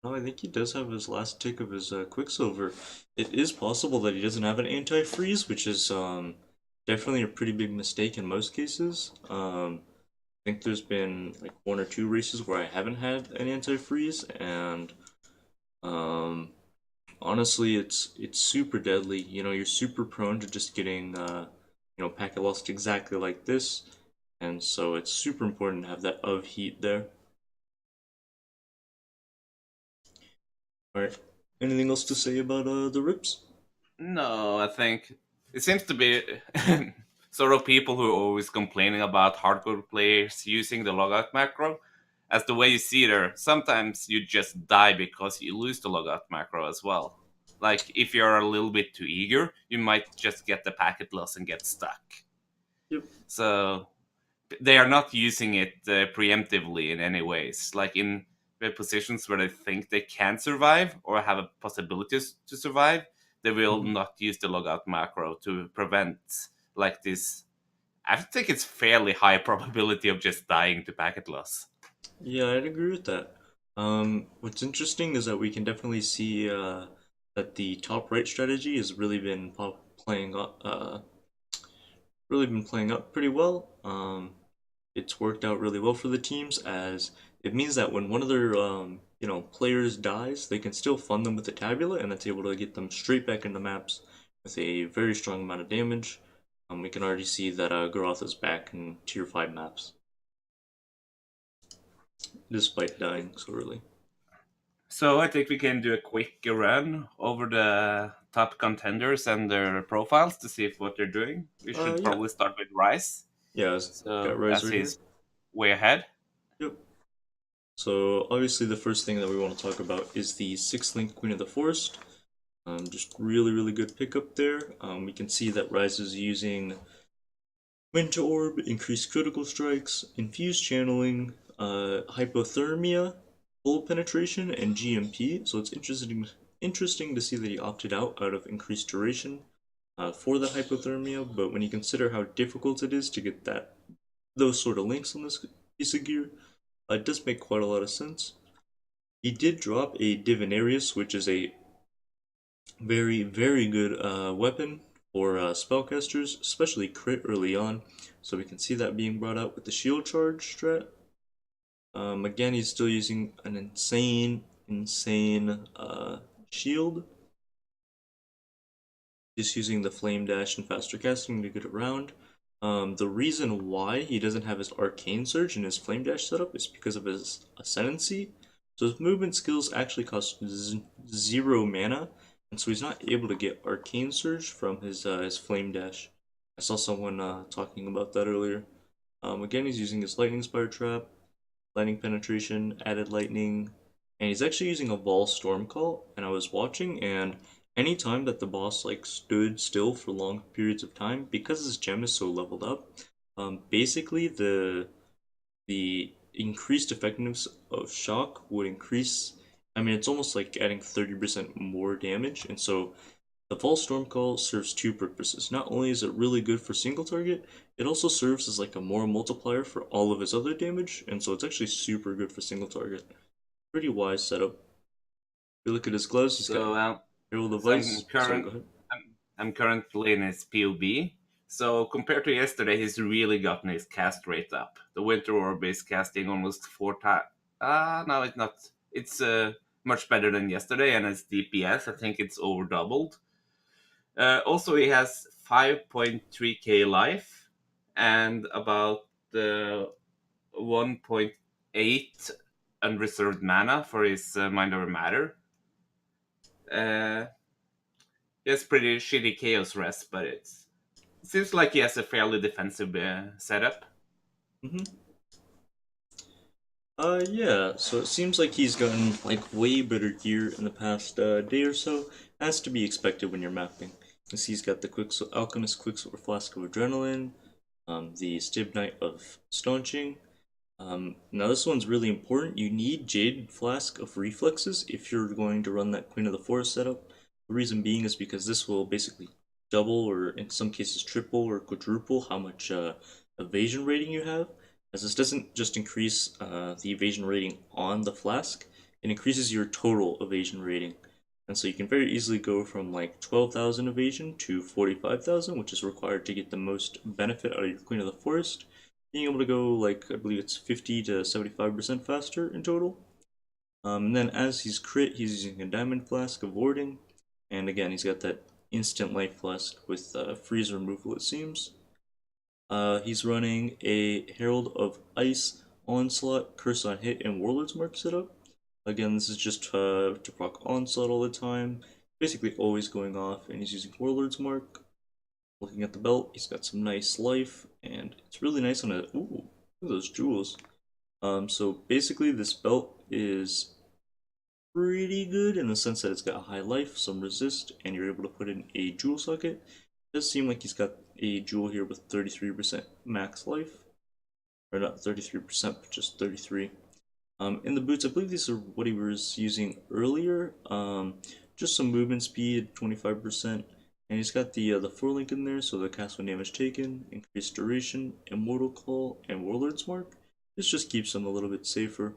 No, I think he does have his last tick of his Quicksilver. It is possible that he doesn't have an anti-freeze, which is definitely a pretty big mistake in most cases. I think there's been like 1 or 2 races where I haven't had an anti-freeze, and honestly, it's super deadly. You know, you're super prone to just getting you know, packet lost exactly like this, and so it's super important to have that of heat there. Alright, anything else to say about the rips? No, I think it seems to be sort of people who are always complaining about hardcore players using the logout macro. As the way you see there, sometimes you just die because you lose the logout macro as well. Like, if you're a little bit too eager, you might just get the packet loss and get stuck. Yep. So they are not using it preemptively in any ways. Like in the positions where they think they can survive or have a possibility to survive, they will not use the logout macro to prevent like this. I think it's fairly high probability of just dying to packet loss. Yeah, I'd agree with that. What's interesting is that we can definitely see that the top right strategy has really been playing up pretty well. It's worked out really well for the teams, as it means that when one of their players dies, they can still fund them with the tabula, and that's able to get them straight back into maps with a very strong amount of damage. We can already see that Garoth is back in tier 5 maps, despite dying so early. So I think we can do a quick run over the top contenders and their profiles to see what they're doing. We should Yeah. probably start with Rice. Yeah, got Rise as right he's here. way ahead. Yep. So obviously the first thing that we want to talk about is the 6th link Queen of the Forest. Just really good pickup there. We can see that Rise is using Winter Orb, increased critical strikes, infused channeling, hypothermia, full penetration, and GMP. So it's interesting to see that he opted out of increased duration for the hypothermia. But when you consider how difficult it is to get those sort of links on this piece of gear, it does make quite a lot of sense. He did drop a Divinarius, which is a very good weapon for spellcasters, especially crit early on. So we can see that being brought out with the shield charge strat. Again, he's still using an insane shield. Just using the flame dash and faster casting to get around. The reason why he doesn't have his arcane surge in his flame dash setup is because of his ascendancy. So his movement skills actually cost 0 mana, and so he's not able to get arcane surge from his flame dash. I saw someone talking about that earlier. Again, he's using his lightning spire trap, lightning penetration, added lightning, and he's actually using a Vol storm call. And I was watching, and anytime that the boss stood still for long periods of time, because his gem is so leveled up, basically the increased effectiveness of shock would increase. I mean, it's almost like adding 30% more damage, and so the False Storm Call serves two purposes. Not only is it really good for single target, it also serves as like a moral multiplier for all of his other damage, and so it's actually super good for single target. Pretty wise setup. If you look at his gloves, he's got Herald of Ice. I'm currently in his POB. So compared to yesterday, he's really gotten his cast rate up. The Winter Orb is casting almost 4 times. No, it's not. It's much better than yesterday, and his DPS, I think it's over doubled. Also, he has 5.3k life and about 1.8 unreserved mana for his Mind Over Matter. He has pretty shitty Chaos Rest, but it seems like he has a fairly defensive setup. Yeah, so it seems like he's gotten way better gear in the past day or so, as to be expected when you're mapping. You see he's got the Alchemist Quicksilver Flask of Adrenaline, the Stibnite of Staunching. Now this one's really important. You need Jade Flask of Reflexes if you're going to run that Queen of the Forest setup. The reason being is because this will basically double, or in some cases triple or quadruple, how much evasion rating you have. As this doesn't just increase the evasion rating on the flask, it increases your total evasion rating. And so you can very easily go from 12,000 evasion to 45,000, which is required to get the most benefit out of your Queen of the Forest. Being able to go, I believe it's 50 to 75% faster in total. And then as he's crit, he's using a Diamond Flask of Warding. And again, he's got that instant life flask with freeze removal, it seems. He's running a Herald of Ice, Onslaught, Curse on Hit, and Warlord's Mark setup. Again, this is just to proc Onslaught all the time. Basically always going off, and he's using Warlord's Mark. Looking at the belt, he's got some nice life, and it's really nice on it. Ooh, look at those jewels. So basically this belt is pretty good in the sense that it's got high life, some resist, and you're able to put in a jewel socket. It does seem like he's got a jewel here with 33% max life. Or not 33%, but just 33. In the boots, I believe these are what he was using earlier. Just some movement speed, 25%. And he's got the 4-link in there, so the cast when damage taken, increased duration, Immortal Call, and Warlord's Mark. This just keeps him a little bit safer.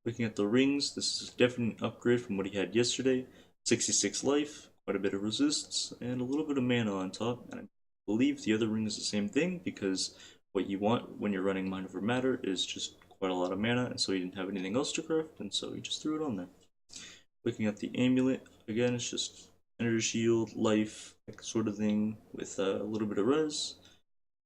Looking at the rings, this is definitely an upgrade from what he had yesterday. 66 life, quite a bit of resists, and a little bit of mana on top. And I believe the other ring is the same thing, because what you want when you're running Mind Over Matter is just quite a lot of mana, and so he didn't have anything else to craft, and so he just threw it on there. Looking at the amulet, again, it's just energy shield, life, like sort of thing, with a little bit of res.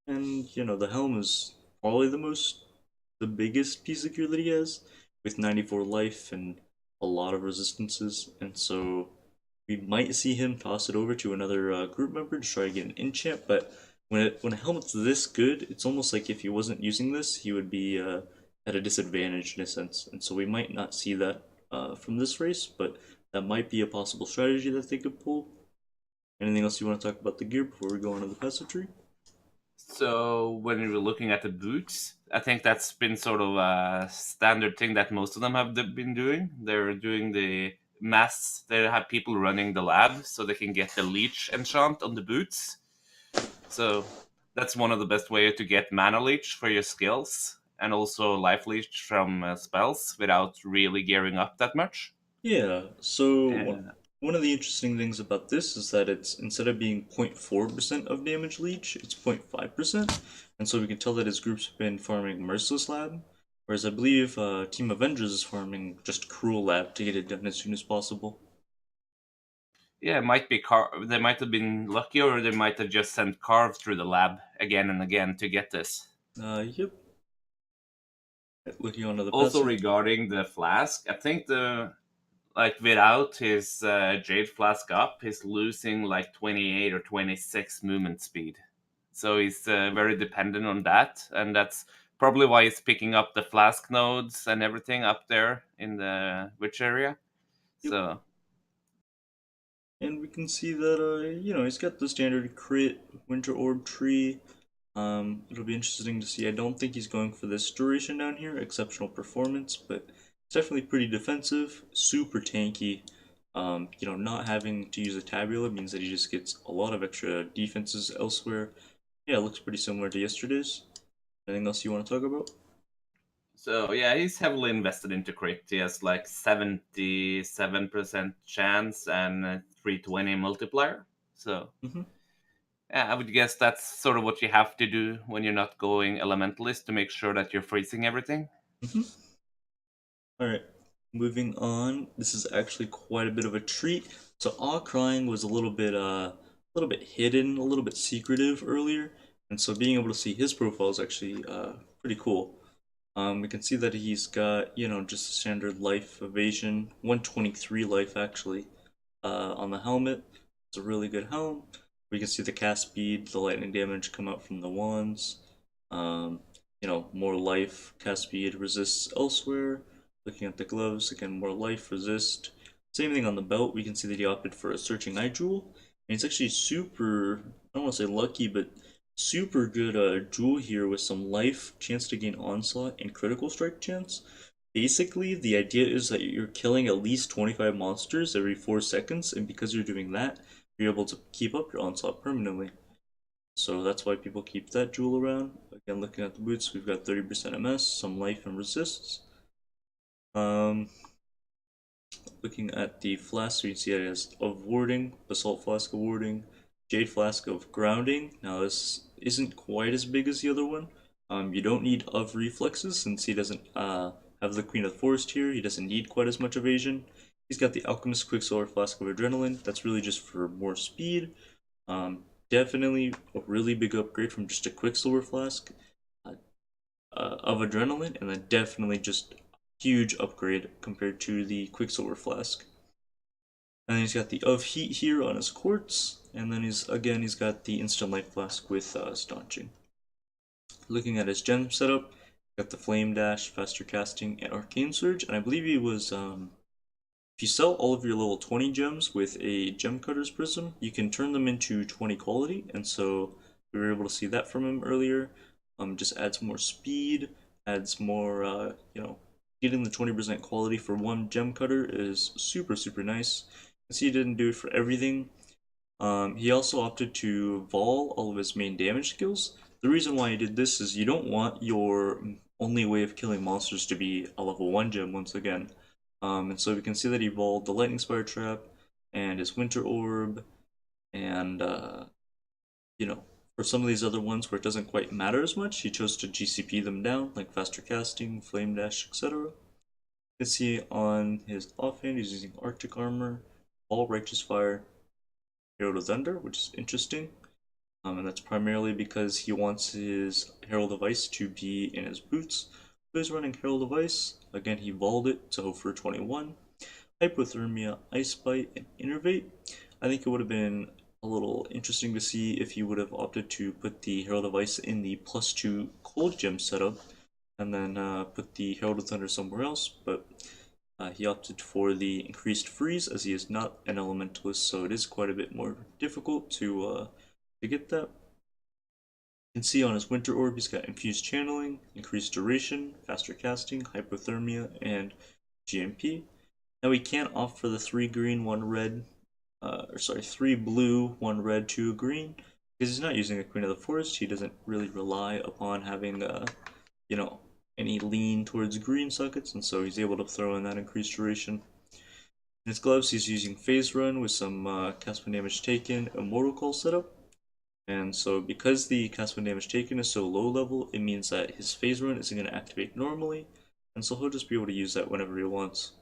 And, you know, the helm is probably the biggest piece of gear that he has, with 94 life and a lot of resistances, and so we might see him toss it over to another group member to try to get an enchant, but when a helmet's this good, it's almost like if he wasn't using this, he would be at a disadvantage in a sense, and so we might not see that from this race, but that might be a possible strategy that they could pull. Anything else you want to talk about the gear before we go on to the passive tree? So when we were looking at the boots, I think that's been sort of a standard thing that most of them have been doing. They're doing the masks. They have people running the lab so they can get the leech enchant on the boots. So that's one of the best ways to get mana leech for your skills, and also life leech from spells without really gearing up that much. Yeah, so Yeah. one of the interesting things about this is that it's, instead of being 0.4% of damage leech, it's 0.5%, and so we can tell that his group's been farming Merciless Lab, whereas I believe Team Avengers is farming just Cruel Lab to get it done as soon as possible. Yeah, it might be they might have been lucky, or they might have just sent Carve through the lab again and again to get this. Yep. Looking onto the Also passive. regarding the flask, I think without his Jade Flask up, he's losing like 28 or 26 movement speed. So he's very dependent on that, and that's probably why he's picking up the flask nodes and everything up there in the witch area. Yep. So And we can see that, you know, he's got the standard crit Winter Orb tree. It'll be interesting to see. I don't think he's going for this duration down here, exceptional performance, but it's definitely pretty defensive, super tanky. You know, not having to use a tabula means that he just gets a lot of extra defenses elsewhere. Yeah, it looks pretty similar to yesterday's. Anything else you want to talk about? So yeah, he's heavily invested into crit. He has like 77% chance and 320 multiplier. So Mhm. yeah, I would guess that's sort of what you have to do when you're not going elementalist, to make sure that you're freezing everything. Alright, moving on. This is actually quite a bit of a treat. So Awe Crying was a little bit hidden, a little bit secretive earlier, and so being able to see his profile is actually pretty cool. We can see that he's got, you know, just a standard life evasion, 123 life actually, on the helmet. It's a really good helm. We can see the cast speed, the lightning damage come out from the wands. You know, more life, cast speed, resists elsewhere. Looking at the gloves, again, more life, resist. Same thing on the belt, we can see that he opted for a Searching Eye Jewel. And it's actually super, I don't want to say lucky, but super good jewel here with some life, chance to gain onslaught, and critical strike chance. Basically, the idea is that you're killing at least 25 monsters every 4 seconds, and because you're doing that, you're able to keep up your onslaught permanently. So that's why people keep that jewel around. Again, looking at the boots, we've got 30% MS, some life and resists. Looking at the flask, you can see it has of warding, basalt flask of warding, jade flask of grounding. Now this isn't quite as big as the other one. You don't need of reflexes since he doesn't have the Queen of the Forest here. He doesn't need quite as much evasion. He's got the Alchemist Quicksilver Flask of Adrenaline. That's really just for more speed. Definitely a really big upgrade from just a Quicksilver Flask of Adrenaline, and then definitely just huge upgrade compared to the Quicksilver Flask. And then he's got the of Heat here on his quartz, and then he's got the Instant Life Flask with Staunching. Looking at his gem setup, got the Flame Dash, Faster Casting, and Arcane Surge, and I believe he was, if you sell all of your level 20 gems with a Gem Cutter's Prism, you can turn them into 20 quality, and so we were able to see that from him earlier. Just adds more speed, adds more, you know, getting the 20% quality for one gem cutter is super, super nice. You see, he didn't do it for everything. He also opted to vol all of his main damage skills. The reason why he did this is you don't want your only way of killing monsters to be a level 1 gem once again. And so we can see that he voled the Lightning Spire Trap, and his Winter Orb, and for some of these other ones where it doesn't quite matter as much, he chose to GCP them down, like faster casting, flame dash, etc. You can see on his offhand he's using Arctic Armor, All Righteous Fire, Herald of Thunder, which is interesting. And that's primarily because he wants his Herald of Ice to be in his boots. So he's running Herald of Ice. Again, he vaulted it to hope for 21. Hypothermia, Ice Bite, and Innervate. I think it would have been a little interesting to see if he would have opted to put the Herald of Ice in the +2 Cold Gem setup, and then put the Herald of Thunder somewhere else, but he opted for the increased freeze as he is not an elementalist, so it is quite a bit more difficult to get that. You can see on his Winter Orb he's got Infused Channeling, Increased Duration, Faster Casting, Hypothermia, and GMP. Now he can't opt for the 3 green, 1 red, 3 blue, 1 red, 2 green, because he's not using a Queen of the Forest. He doesn't really rely upon having, any lean towards green sockets, and so he's able to throw in that increased duration. In his gloves, he's using Phase Run with some cast when damage taken, Immortal Call setup. And so because the cast when damage taken is so low level, it means that his Phase Run isn't going to activate normally, and so he'll just be able to use that whenever he wants.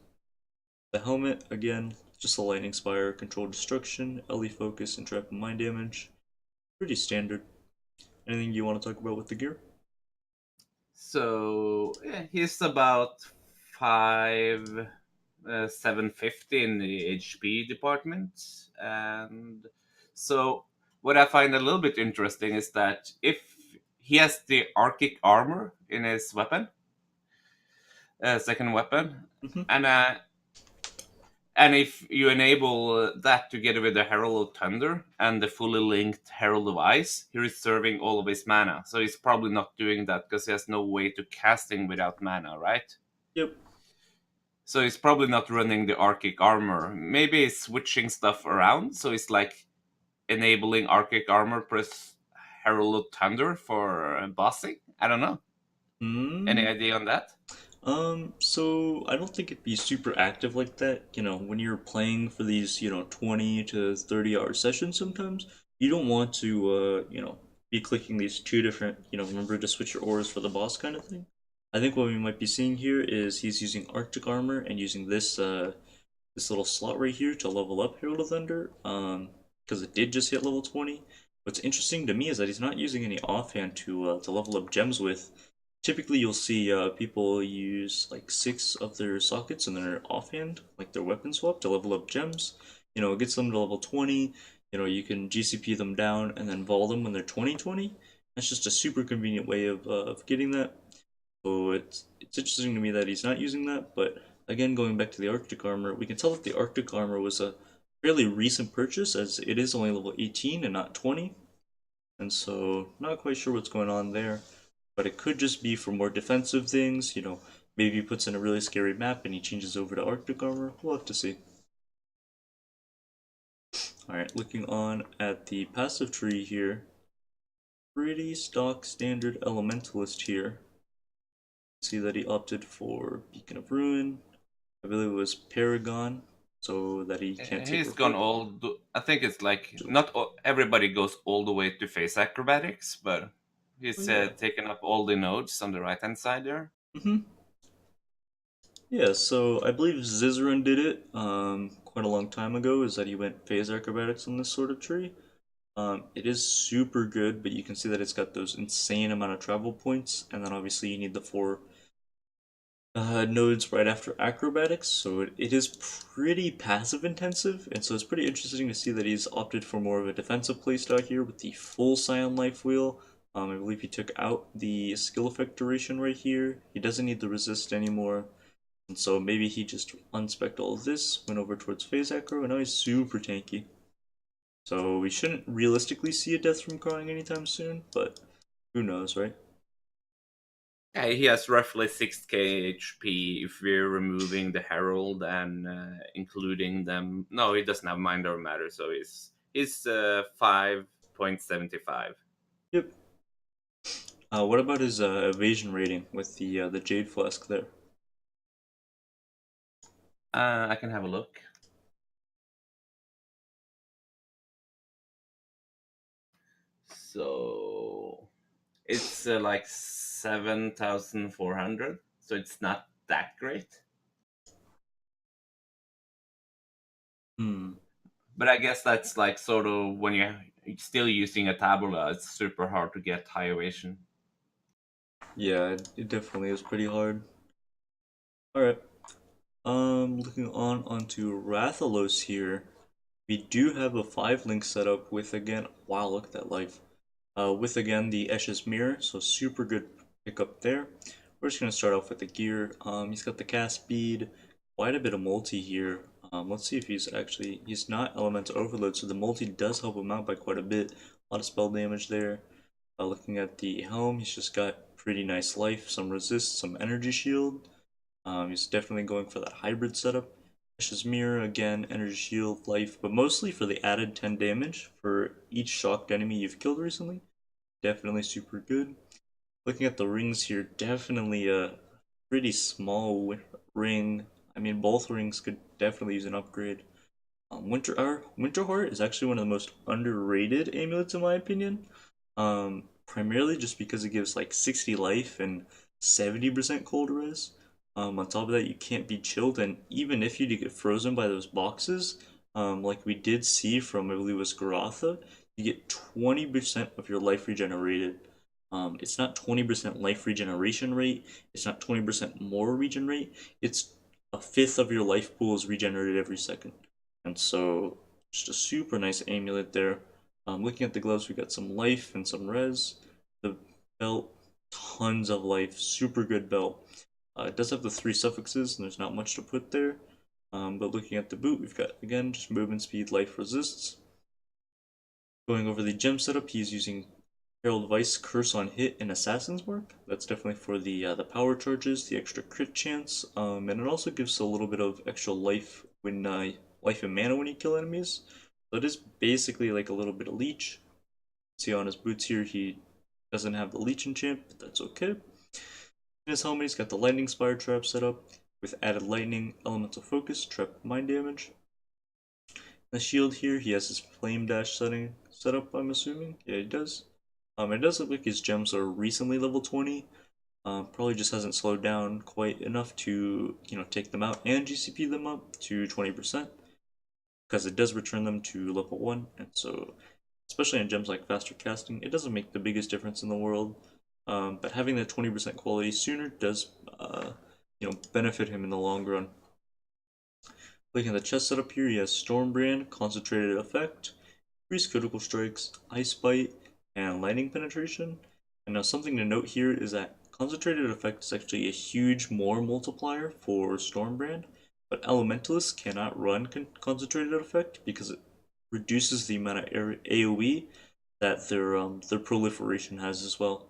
The helmet, again, just a Lightning Spire, Control Destruction, LE Focus, and Trap and Mind Damage. Pretty standard. Anything you want to talk about with the gear? So he's about 750 in the HP department, and so what I find a little bit interesting is that if he has the Arctic Armor in his weapon, second weapon, Mhm. and if you enable that together with the Herald of Thunder and the fully linked Herald of Ice, he is serving all of his mana. So he's probably not doing that because he has no way to casting without mana, right? Yep. So he's probably not running the Arctic Armor. Maybe he's switching stuff around. So he's like enabling Arctic Armor plus Herald of Thunder for bossing. I don't know. Any idea on that? So I don't think it'd be super active like that. When you're playing for these, 20 to 30-hour sessions sometimes, you don't want to, be clicking these 2 different, remember to switch your auras for the boss kind of thing. I think what we might be seeing here is he's using Arctic Armor and using this little slot right here to level up Herald of Thunder, because it did just hit level 20. What's interesting to me is that he's not using any offhand to level up gems with. Typically, you'll see people use like 6 of their sockets and their offhand, like their weapon swap, to level up gems. It gets them to level 20. You can GCP them down and then vol them when they're 20-20. That's just a super convenient way of getting that. So it's interesting to me that he's not using that, but again, going back to the Arctic Armor, we can tell that the Arctic Armor was a fairly recent purchase, as it is only level 18 and not 20. And so, not quite sure what's going on there. But it could just be for more defensive things, maybe he puts in a really scary map and he changes over to Arctic Armor. We'll have to see. Alright, looking on at the passive tree here. Pretty stock standard Elementalist here. See that he opted for Beacon of Ruin. I believe it was Paragon, so that he can't take He's gone all. I think it's like not everybody goes all the way to face acrobatics, but he's taken up all the nodes on the right hand side there. Yeah, so I believe Zizran did it quite a long time ago, is that he went phase acrobatics on this sort of tree. It is super good, but you can see that it's got those insane amount of travel points, and then obviously you need the 4 nodes right after acrobatics, so it is pretty passive intensive, and so it's pretty interesting to see that he's opted for more of a defensive playstyle here with the full Scion Life Wheel. I believe he took out the skill effect duration right here. He doesn't need the resist anymore, and so maybe he just unspec'd all of this, went over towards phase acro, and now he's super tanky. So we shouldn't realistically see a death from crying anytime soon, but who knows, right? Yeah, he has roughly 6k HP if we're removing the Herald and including them. No, he doesn't have Mind or Matter, so he's 5.75. Yep. What about his evasion rating with the Jade Flask there? I can have a look. So it's like 7,400. So it's not that great. Hmm. But I guess that's like sort of when you're still using a tabula, it's super hard to get high evasion. Yeah, it definitely is pretty hard. Alright. Looking on onto Rathalos here. We do have a 5-link setup with, again, wow, look at that life. With, again, the Eshes Mirror, so super good pickup there. We're just going to start off with the gear. He's got the cast speed, quite a bit of multi here. Let's see if he's not Elemental Overload, so the multi does help him out by quite a bit. A lot of spell damage there. Looking at the helm, he's just got pretty nice life, some resist, some energy shield. He's definitely going for that hybrid setup. Ash's Mirror, again, energy shield, life, but mostly for the added 10 damage for each shocked enemy you've killed recently. Definitely super good. Looking at the rings here, definitely a pretty small ring. I mean, both rings could definitely use an upgrade. Winterheart is actually one of the most underrated amulets in my opinion. Primarily just because it gives like 60 life and 70% cold res. On top of that, you can't be chilled, and even if you do get frozen by those boxes, like we did see from I believe it was Garotha, you get 20% of your life regenerated. It's not 20% life regeneration rate. It's not 20% more regen rate. It's a fifth of your life pool is regenerated every second. And so, just a super nice amulet there. Looking at the gloves, we got some life and some res. The belt, tons of life, super good belt. It does have the 3 suffixes, and there's not much to put there. But looking at the boot, we've got, again, just movement speed, life resists. Going over the gem setup, he's using Herald Vice, Curse on Hit, and Assassin's Mark. That's definitely for the power charges, the extra crit chance, and it also gives a little bit of extra life when life and mana when you kill enemies. So it is basically like a little bit of leech. See on his boots here, he doesn't have the leech enchant, but that's okay. In his helmet, he's got the lightning spire trap set up with added lightning, elemental focus, trap mind damage. The shield here, he has his flame dash setting set up, I'm assuming. Yeah, he does. It does look like his gems are recently level 20. Probably just hasn't slowed down quite enough to, take them out and GCP them up to 20%. Because it does return them to level 1, and so, especially in gems like faster casting, it doesn't make the biggest difference in the world. But having that 20% quality sooner does, benefit him in the long run. Looking at the chest setup here, he has Stormbrand, Concentrated Effect, increased critical strikes, Ice Bite, and Lightning Penetration. And now something to note here is that Concentrated Effect is actually a huge more multiplier for Stormbrand, but Elementalists cannot run Concentrated Effect because it reduces the amount of AoE that their proliferation has as well.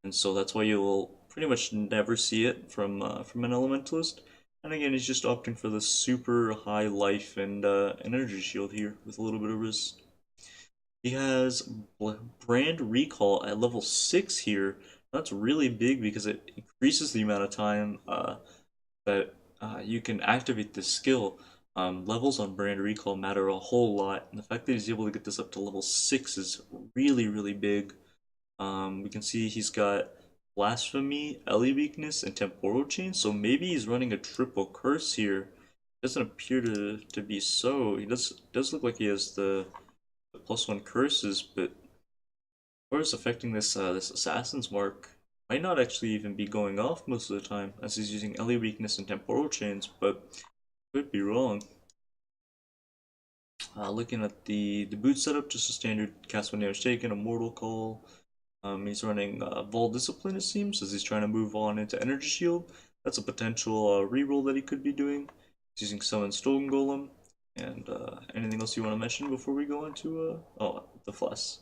And so that's why you'll pretty much never see it from an Elementalist. And again, he's just opting for the super high life and energy shield here with a little bit of risk. He has Brand Recall at level 6 here. That's really big because it increases the amount of time that you can activate this skill. Levels on Brand Recall matter a whole lot, and the fact that he's able to get this up to level 6 is really, really big. We can see he's got Blasphemy, Ellie Weakness, and Temporal Chain, so maybe he's running a triple curse here. Doesn't appear to be so. He does look like he has the +1 curses, but as far as affecting this Assassin's Mark, might not actually even be going off most of the time, as he's using Ellie Weakness and Temporal Chains, but could be wrong. Looking at the boot setup, just a standard cast when damage taken, a Mortal Call. He's running Vol Discipline, it seems, as he's trying to move on into Energy Shield. That's a potential reroll that he could be doing. He's using Summon Stone Golem. And anything else you want to mention before we go into the flask?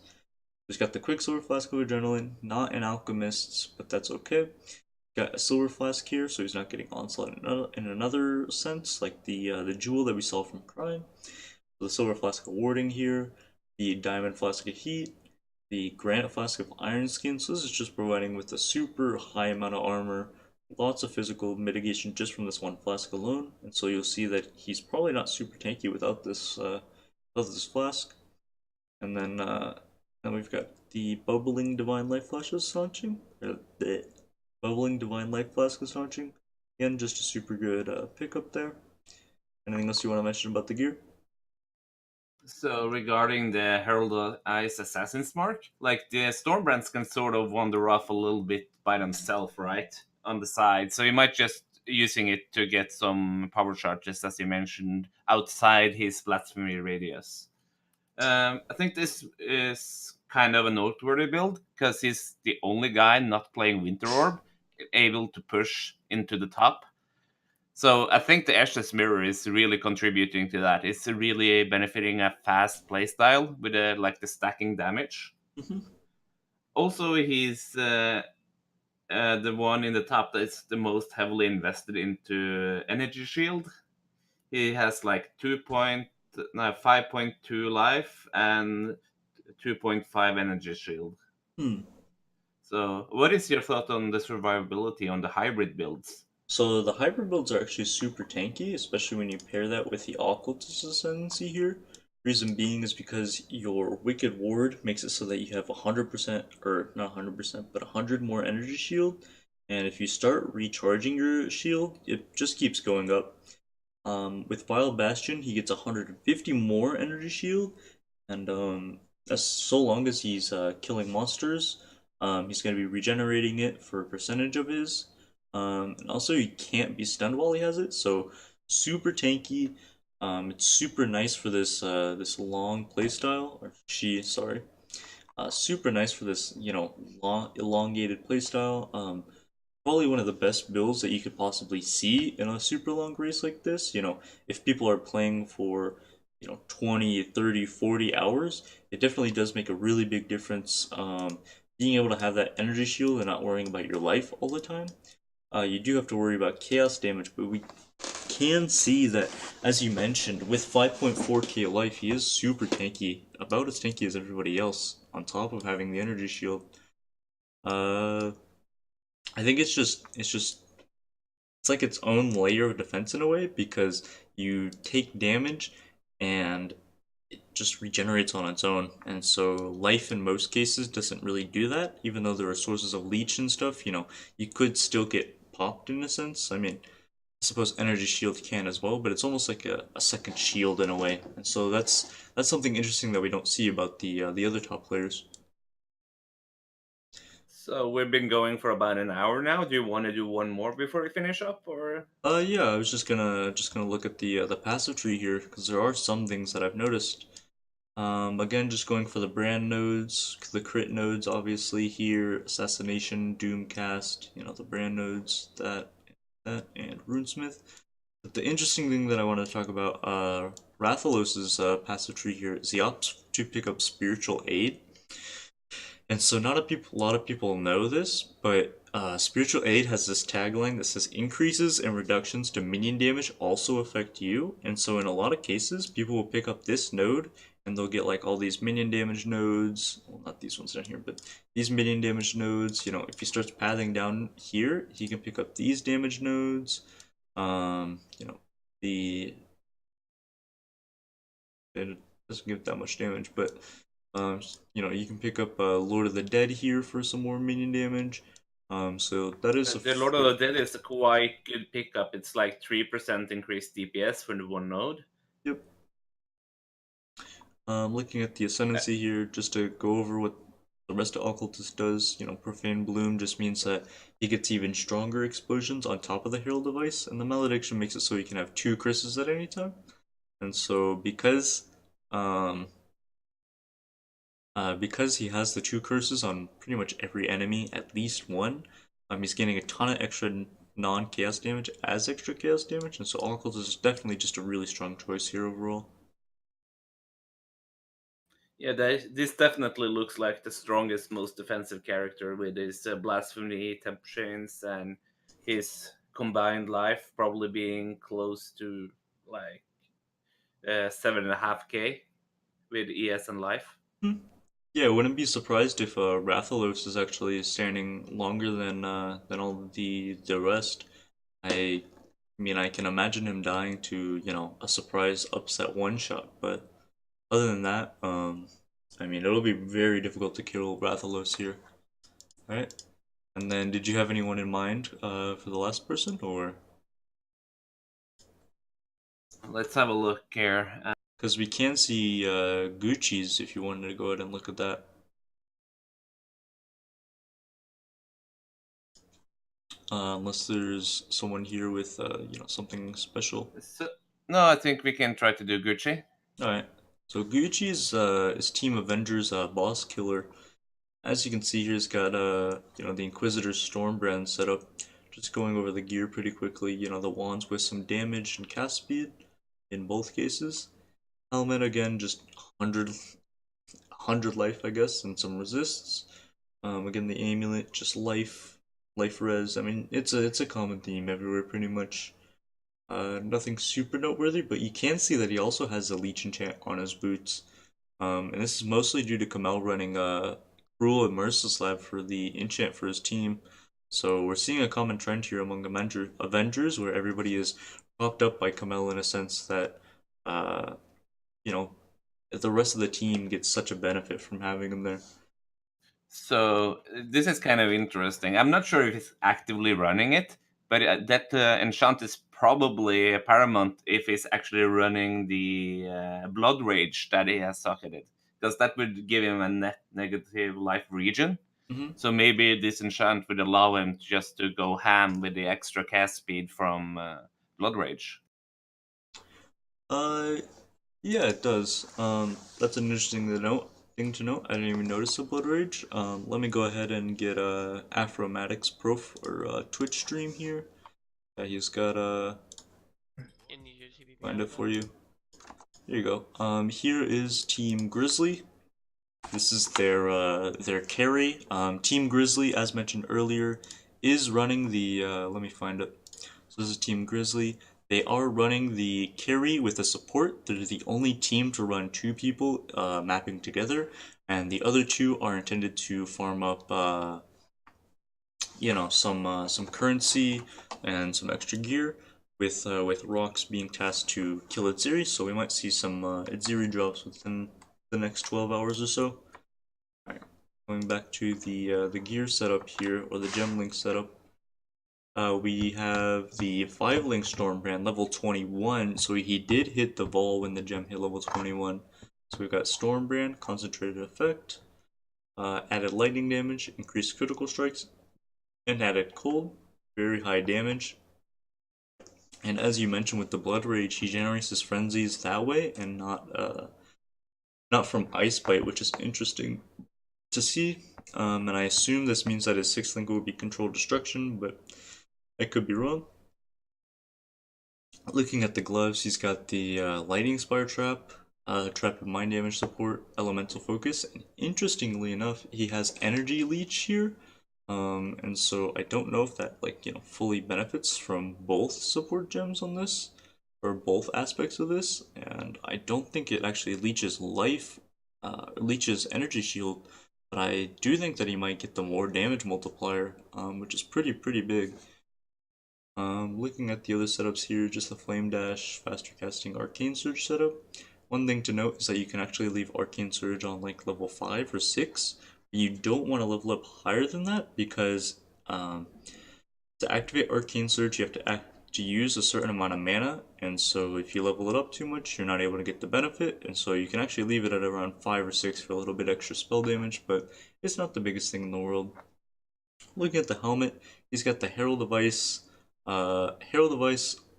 He's got the Quicksilver Flask of Adrenaline, not an Alchemist's, but that's okay. Got a Silver Flask here, so he's not getting Onslaught in another sense, like the Jewel that we saw from Crime. So the Silver Flask of Warding here, the Diamond Flask of Heat, the Granite Flask of Iron Skin. So this is just providing with a super high amount of armor, lots of physical mitigation just from this one flask alone. And so you'll see that he's probably not super tanky without this flask. And then Then we've got the Bubbling Divine Life Flashes launching. The Bubbling Divine Life Flask is launching. Again, just a super good pickup there. Anything else you want to mention about the gear? So regarding the Herald of Ice Assassin's Mark, like the Stormbrands can sort of wander off a little bit by themselves, right? On the side. So he might just using it to get some power charges, as you mentioned, outside his blasphemy radius. I think this is kind of a noteworthy build because he's the only guy not playing Winter Orb, able to push into the top. So I think the Ashes Mirror is really contributing to that. It's really benefiting a fast playstyle with like the stacking damage. Mhm. Also, he's the one in the top that's the most heavily invested into energy shield. He has like 5.2 life and 2.5 energy shield. Hmm. So, what is your thought on the survivability on the hybrid builds? So the hybrid builds are actually super tanky, especially when you pair that with the Occultist Ascendancy here. Reason being is because your Wicked Ward makes it so that you have 100%, or not 100%, but 100 more energy shield. And if you start recharging your shield, it just keeps going up. With Vile Bastion, he gets 150 more energy shield, and as so long as he's killing monsters, he's going to be regenerating it for a percentage of his. And also, he can't be stunned while he has it, so super tanky. It's super nice for this long playstyle, or sorry. Super nice for this, long elongated playstyle. Probably one of the best builds that you could possibly see in a super long race like this. If people are playing for 20, 30, 40 hours, it definitely does make a really big difference. Being able to have that energy shield and not worrying about your life all the time. You do have to worry about chaos damage, but we can see that, as you mentioned, with 5.4k life, he is super tanky, about as tanky as everybody else, on top of having the energy shield. I think it's like its own layer of defense in a way, because you take damage and it just regenerates on its own. And so life in most cases doesn't really do that, even though there are sources of leech and stuff, you could still get popped in a sense. I mean, I suppose energy shield can as well, but it's almost like a second shield in a way. And so that's something interesting that we don't see about the other top players. So we've been going for about an hour now. Do you want to do one more before we finish up, or? Yeah, I was just gonna look at the passive tree here, because there are some things that I've noticed. Again, just going for the brand nodes, the crit nodes, obviously here, assassination, doomcast, the brand nodes, that, and runesmith. But the interesting thing that I want to talk about, Rathalos's passive tree here is the ops to pick up spiritual aid. And so not a lot of people know this, but Spiritual Aid has this tagline that says increases and reductions to minion damage also affect you. And so in a lot of cases, people will pick up this node and they'll get like all these minion damage nodes. Well, not these ones down here, but these minion damage nodes. If he starts pathing down here, he can pick up these damage nodes. The it doesn't give that much damage, but you can pick up Lord of the Dead here for some more minion damage. So that is The Lord of the Dead is a quite good pickup. It's like 3% increased DPS for the one node. Yep. Looking at the Ascendancy here, just to go over what the rest of Occultist does, Profane Bloom just means that he gets even stronger explosions on top of the Herald device, and the Malediction makes it so he can have 2 Chris's at any time. And so because he has the 2 curses on pretty much every enemy, at least one, he's getting a ton of extra non-chaos damage as extra chaos damage, and so Occultist is definitely just a really strong choice here overall. Yeah, this definitely looks like the strongest, most defensive character with his blasphemy, temp chains, and his combined life probably being close to like 7.5k with ES and life. Yeah, I wouldn't be surprised if Rathalos is actually standing longer than all the rest. I mean, I can imagine him dying to a surprise upset one shot, but other than that, I mean, it'll be very difficult to kill Rathalos here. Alright. And then, did you have anyone in mind for the last person, or? Let's have a look here. Because we can see Gucci's if you wanted to go ahead and look at that. Unless there's someone here with, something special. No, I think we can try to do Gucci. Alright. So Gucci's is Team Avengers boss killer. As you can see here, he's got the Inquisitor's Stormbrand set up. Just going over the gear pretty quickly. The wands with some damage and cast speed in both cases. Helmet again, just 100 life, I guess, and some resists. Again, the amulet, just life res. I mean, it's a common theme everywhere pretty much. Nothing super noteworthy, but you can see that he also has a leech enchant on his boots. And this is mostly due to Kamel running Cruel and Merciless Lab for the enchant for his team. So we're seeing a common trend here among Avengers where everybody is propped up by Kamel in a sense that, the rest of the team gets such a benefit from having him there. So this is kind of interesting. I'm not sure if he's actively running it, but that enchant is probably paramount if he's actually running the Blood Rage that he has socketed, because that would give him a net negative life region. Mhm. So maybe this enchant would allow him just to go ham with the extra cast speed from Blood Rage. Yeah, it does. That's an interesting thing to note. I didn't even notice the Blood Rage. Let me go ahead and get Afromatic's Twitch stream here. Yeah, he's got find it for you. There you go. Here is Team Grizzly. This is their carry. Team Grizzly, as mentioned earlier, is running the let me find it. So this is Team Grizzly. They are running the carry with a support. They're the only team to run 2 people mapping together, and the other 2 are intended to farm up, some currency and some extra gear. With Rocks being tasked to kill Itziri, so we might see some Itziri drops within the next 12 hours or so. Alright, going back to the gear setup here, or the gem link setup. We have the 5-link Stormbrand, level 21, so he did hit the Vol when the gem hit level 21. So we've got Stormbrand, concentrated effect, added lightning damage, increased critical strikes, and added cold, very high damage. And as you mentioned with the Blood Rage, he generates his frenzies that way, and not from Ice Bite, which is interesting to see. And I assume this means that his 6th link will be Controlled Destruction, but I could be wrong. Looking at the gloves, he's got the Lightning Spire Trap, Trap of Mind Damage Support, Elemental Focus, and interestingly enough, he has Energy Leech here. And so I don't know if that fully benefits from both support gems on this, or both aspects of this, and I don't think it actually leeches life, leeches energy shield, but I do think that he might get the more damage multiplier, which is pretty big. Looking at the other setups here, just the Flame Dash, faster casting Arcane Surge setup. One thing to note is that you can actually leave Arcane Surge on level 5 or 6. You don't want to level up higher than that because to activate Arcane Surge, you have to use a certain amount of mana, and so if you level it up too much, you're not able to get the benefit, and so you can actually leave it at around 5 or 6 for a little bit extra spell damage, but it's not the biggest thing in the world. Looking at the helmet, he's got the Herald of Ice,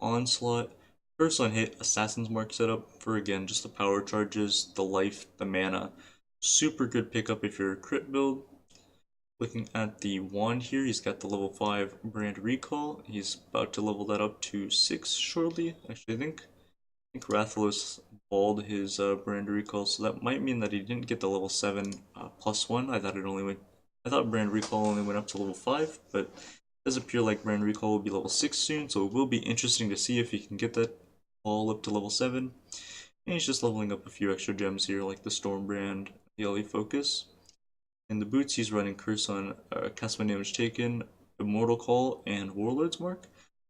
Onslaught, Curse on Hit, Assassin's Mark setup for, again, just the power charges, the life, the mana. Super good pickup if you're a crit build. Looking at the wand here, he's got the level 5 Brand Recall. He's about to level that up to 6 shortly. Actually, I think Rathalos balled his Brand Recall, so that might mean that he didn't get the level 7 +1. I thought Brand Recall only went up to level 5, but it does appear like Brand Recall will be level 6 soon, so it will be interesting to see if he can get that all up to level 7. And he's just leveling up a few extra gems here, like the Stormbrand, the LE Focus. In the boots, he's running Curse on Cast When Damage Taken, Immortal Call, and Warlord's Mark.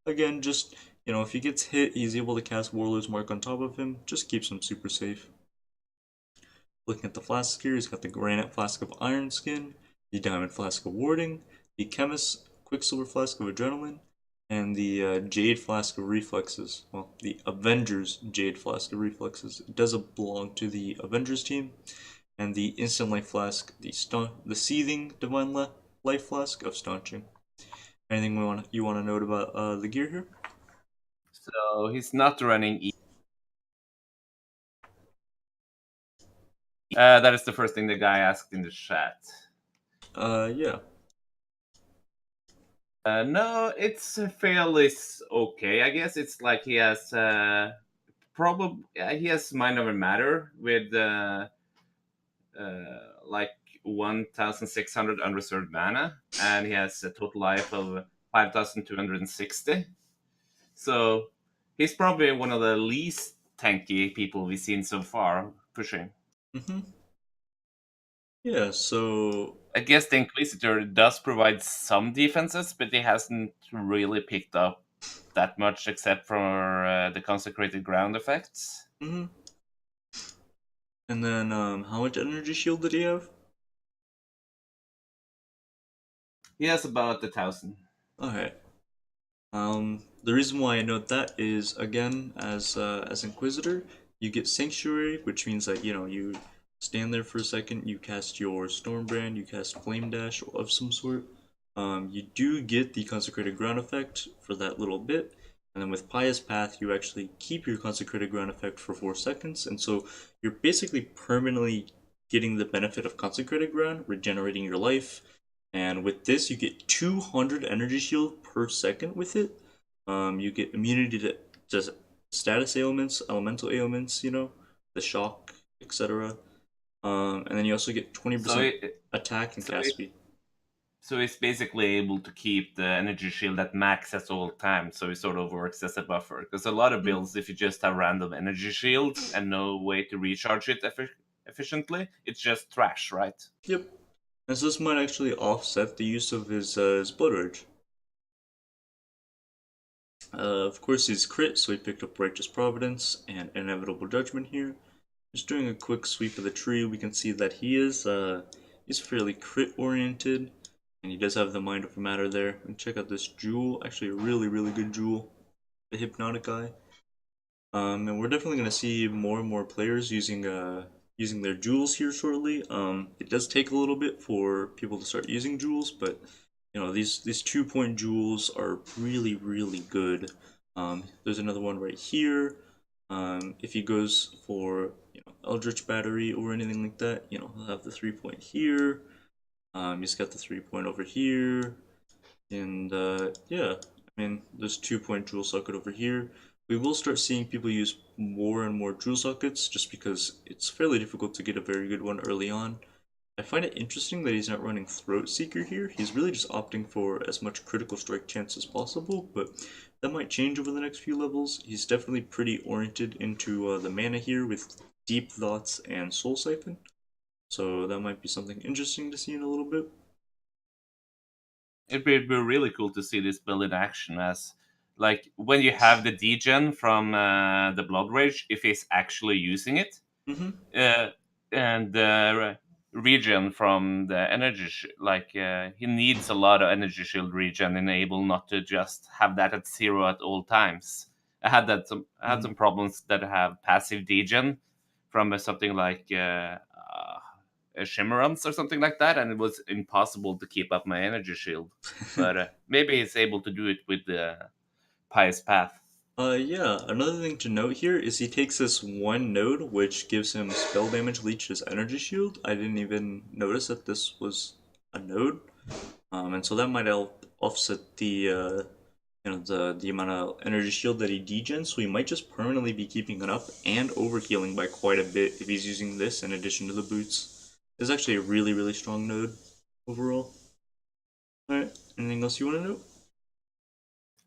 Again, just, if he gets hit, he's able to cast Warlord's Mark on top of him, just keeps him super safe. Looking at the flask here, he's got the Granite Flask of Iron Skin, the Diamond Flask of Warding, the Chemist Quicksilver Flask of Adrenaline, and the Jade Flask of Reflexes. Well, the Avengers Jade Flask of Reflexes. It does belong to the Avengers team. And the Instant Life Flask, the Seething Divine Life Flask of Staunching. Anything you want to note about the gear here? So he's not running that is the first thing the guy asked in the chat. Yeah. No, it's fairly okay. I guess it's like he has he has Mind Over Matter with like 1,600 unreserved mana, and he has a total life of 5,260. So he's probably one of the least tanky people we've seen so far pushing. Yeah, so I guess the Inquisitor does provide some defenses, but he hasn't really picked up that much except for the Consecrated Ground effects. And then how much energy shield did he have? He has about 1,000. Okay. The reason why I note that is, again, as Inquisitor, you get Sanctuary, which means that, you stand there for a second, you cast your Stormbrand, you cast Flame Dash of some sort. You do get the Consecrated Ground effect for that little bit, and then with Pious Path, you actually keep your Consecrated Ground effect for 4 seconds, and so you're basically permanently getting the benefit of Consecrated Ground, regenerating your life, and with this, you get 200 energy shield per second with it. You get immunity to just status ailments, elemental ailments, the shock, etc. And then you also get 20% attack and cast speed. So he's basically able to keep the energy shield at max at all times, so he sort of works as a buffer. Because a lot of builds, if you just have random energy shield and no way to recharge it efficiently, it's just trash, right? Yep. And so this might actually offset the use of his Blood Rage. Of course, he's crit, so he picked up Righteous Providence and Inevitable Judgment here. Just doing a quick sweep of the tree, we can see that he's fairly crit oriented, and he does have the Mind Over Matter there. And check out this jewel, actually a really, really good jewel, the Hypnotic Eye. And we're definitely going to see more and more players using their jewels here shortly. It does take a little bit for people to start using jewels, but these 2-point jewels are really, really good. There's another one right here. If he goes for Eldritch Battery or anything like that, he'll have the 3-point here. He's got the 3-point over here, and yeah, I mean there's 2-point jewel socket over here. We will start seeing people use more and more jewel sockets just because it's fairly difficult to get a very good one early on. I find it interesting that he's not running Throat Seeker here. He's really just opting for as much critical strike chance as possible, but that might change over the next few levels. He's definitely pretty oriented into the mana here with Deep Thoughts and Soul Siphon, so that might be something interesting to see in a little bit. It'd be really cool to see this build in action, as like when you have the degen from the Blood Rage, if he's actually using it, and the regen from the energy he needs a lot of energy shield regen enable not to just have that at 0 at all times. I had some problems that have passive degen from something like Shimmerance or something like that, and it was impossible to keep up my energy shield. But maybe he's able to do it with the Pious Path. Yeah, another thing to note here is he takes this one node, which gives him spell damage leech as energy shield. I didn't even notice that this was a node, and so that might help offset the the amount of energy shield that he degens. So he might just permanently be keeping it up and overhealing by quite a bit if he's using this in addition to the boots. It's actually a really, really strong node overall. All right, anything else you want to note?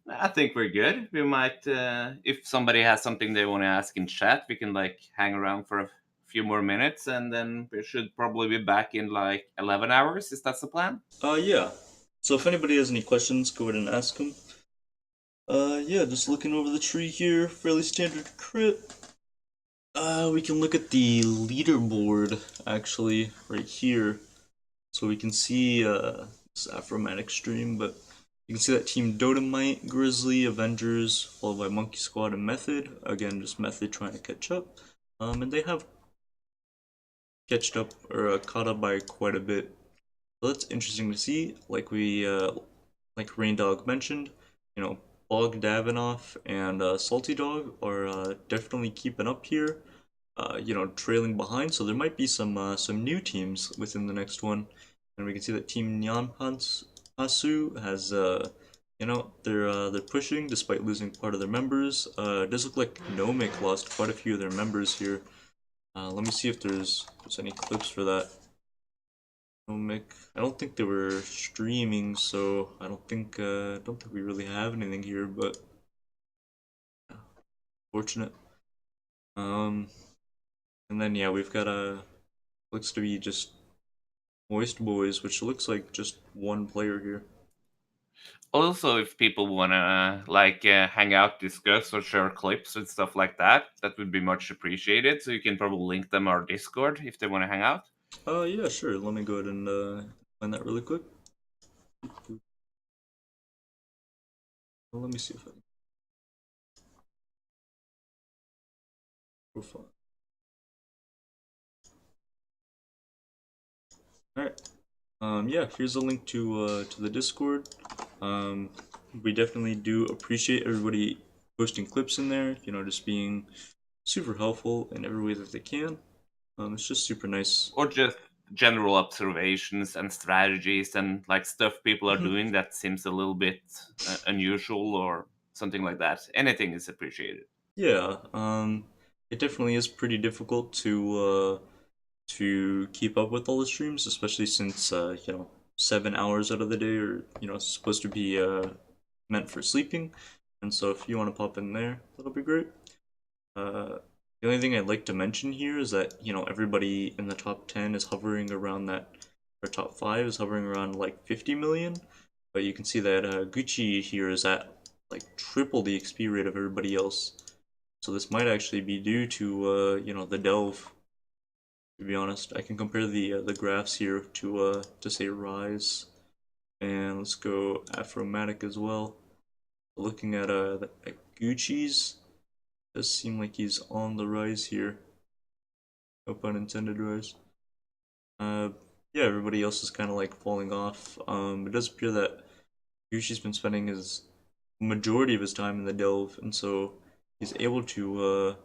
I think we're good. We might, if somebody has something they want to ask in chat, we can hang around for a few more minutes, and then we should probably be back in 11 hours. Is that the plan? Yeah. So if anybody has any questions, go ahead and ask them. Yeah, just looking over the tree here, fairly standard crit. We can look at the leaderboard actually right here, so we can see this Afromatic stream. But you can see that Team Dodomite, Grizzly, Avengers, followed by Monkey Squad and Method. Again, just Method trying to catch up. And they have catched up or caught up by quite a bit. So that's interesting to see. Like like Rain Dog mentioned, Bog Davinoff and Salty Dog are definitely keeping up here. Trailing behind. So there might be some new teams within the next one, and we can see that Team Nyanpansu has they're pushing despite losing part of their members. It does look like Nomic lost quite a few of their members here. Let me see if there's any clips for that. Nomic, I don't think they were streaming, so I don't think we really have anything here, but yeah, fortunate. And then yeah, we've got looks to be just Moist Boys, which looks like just one player here. Also, if people wanna hang out, discuss, or share clips and stuff like that, that would be much appreciated. So you can probably link them our Discord if they want to hang out. Yeah, sure. Let me go ahead and find that really quick. Well, let me see if I can profile. Alright. Yeah, here's a link to the Discord. We definitely do appreciate everybody posting clips in there, just being super helpful in every way that they can. It's just super nice. Or just general observations and strategies and stuff people are doing that seems a little bit unusual or something like that. Anything is appreciated. Yeah, it definitely is pretty difficult to keep up with all the streams, especially since 7 hours out of the day are supposed to be meant for sleeping, and so if you want to pop in there, that'll be great. The only thing I'd like to mention here is that everybody in the top 10 is hovering around that, or top 5 is hovering around like 50 million, but you can see that Gucci here is at like triple the XP rate of everybody else. So this might actually be due to the delve. To be honest, I can compare the graphs here to say Rise, and let's go Afromatic as well. Looking at Gucci's, does seem like he's on the rise here. No pun intended, rise. Yeah, everybody else is kind of like falling off. It does appear that Gucci's been spending his majority of his time in the delve, and so he's able to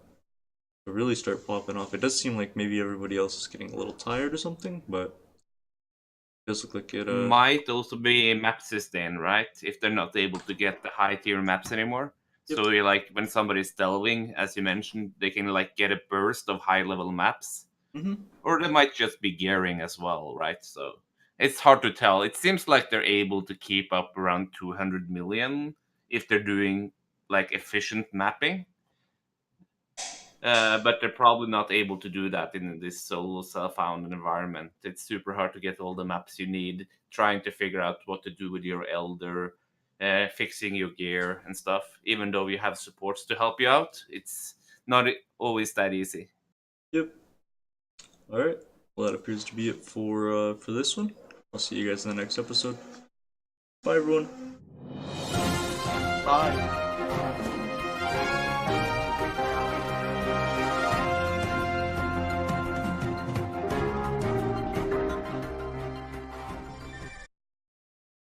really start popping off. It does seem like maybe everybody else is getting a little tired or something, but it does look like it might also be map sustain, right? If they're not able to get the high tier maps anymore. Yep. So when somebody's delving, as you mentioned, they can get a burst of high level maps. Or they might just be gearing as well, right? So it's hard to tell. It seems like they're able to keep up around 200 million if they're doing efficient mapping. But they're probably not able to do that in this solo self-found environment. It's super hard to get all the maps you need, trying to figure out what to do with your elder, fixing your gear and stuff. Even though you have supports to help you out, it's not always that easy. Yep. Alright, well that appears to be it for this one. I'll see you guys in the next episode. Bye everyone. Bye.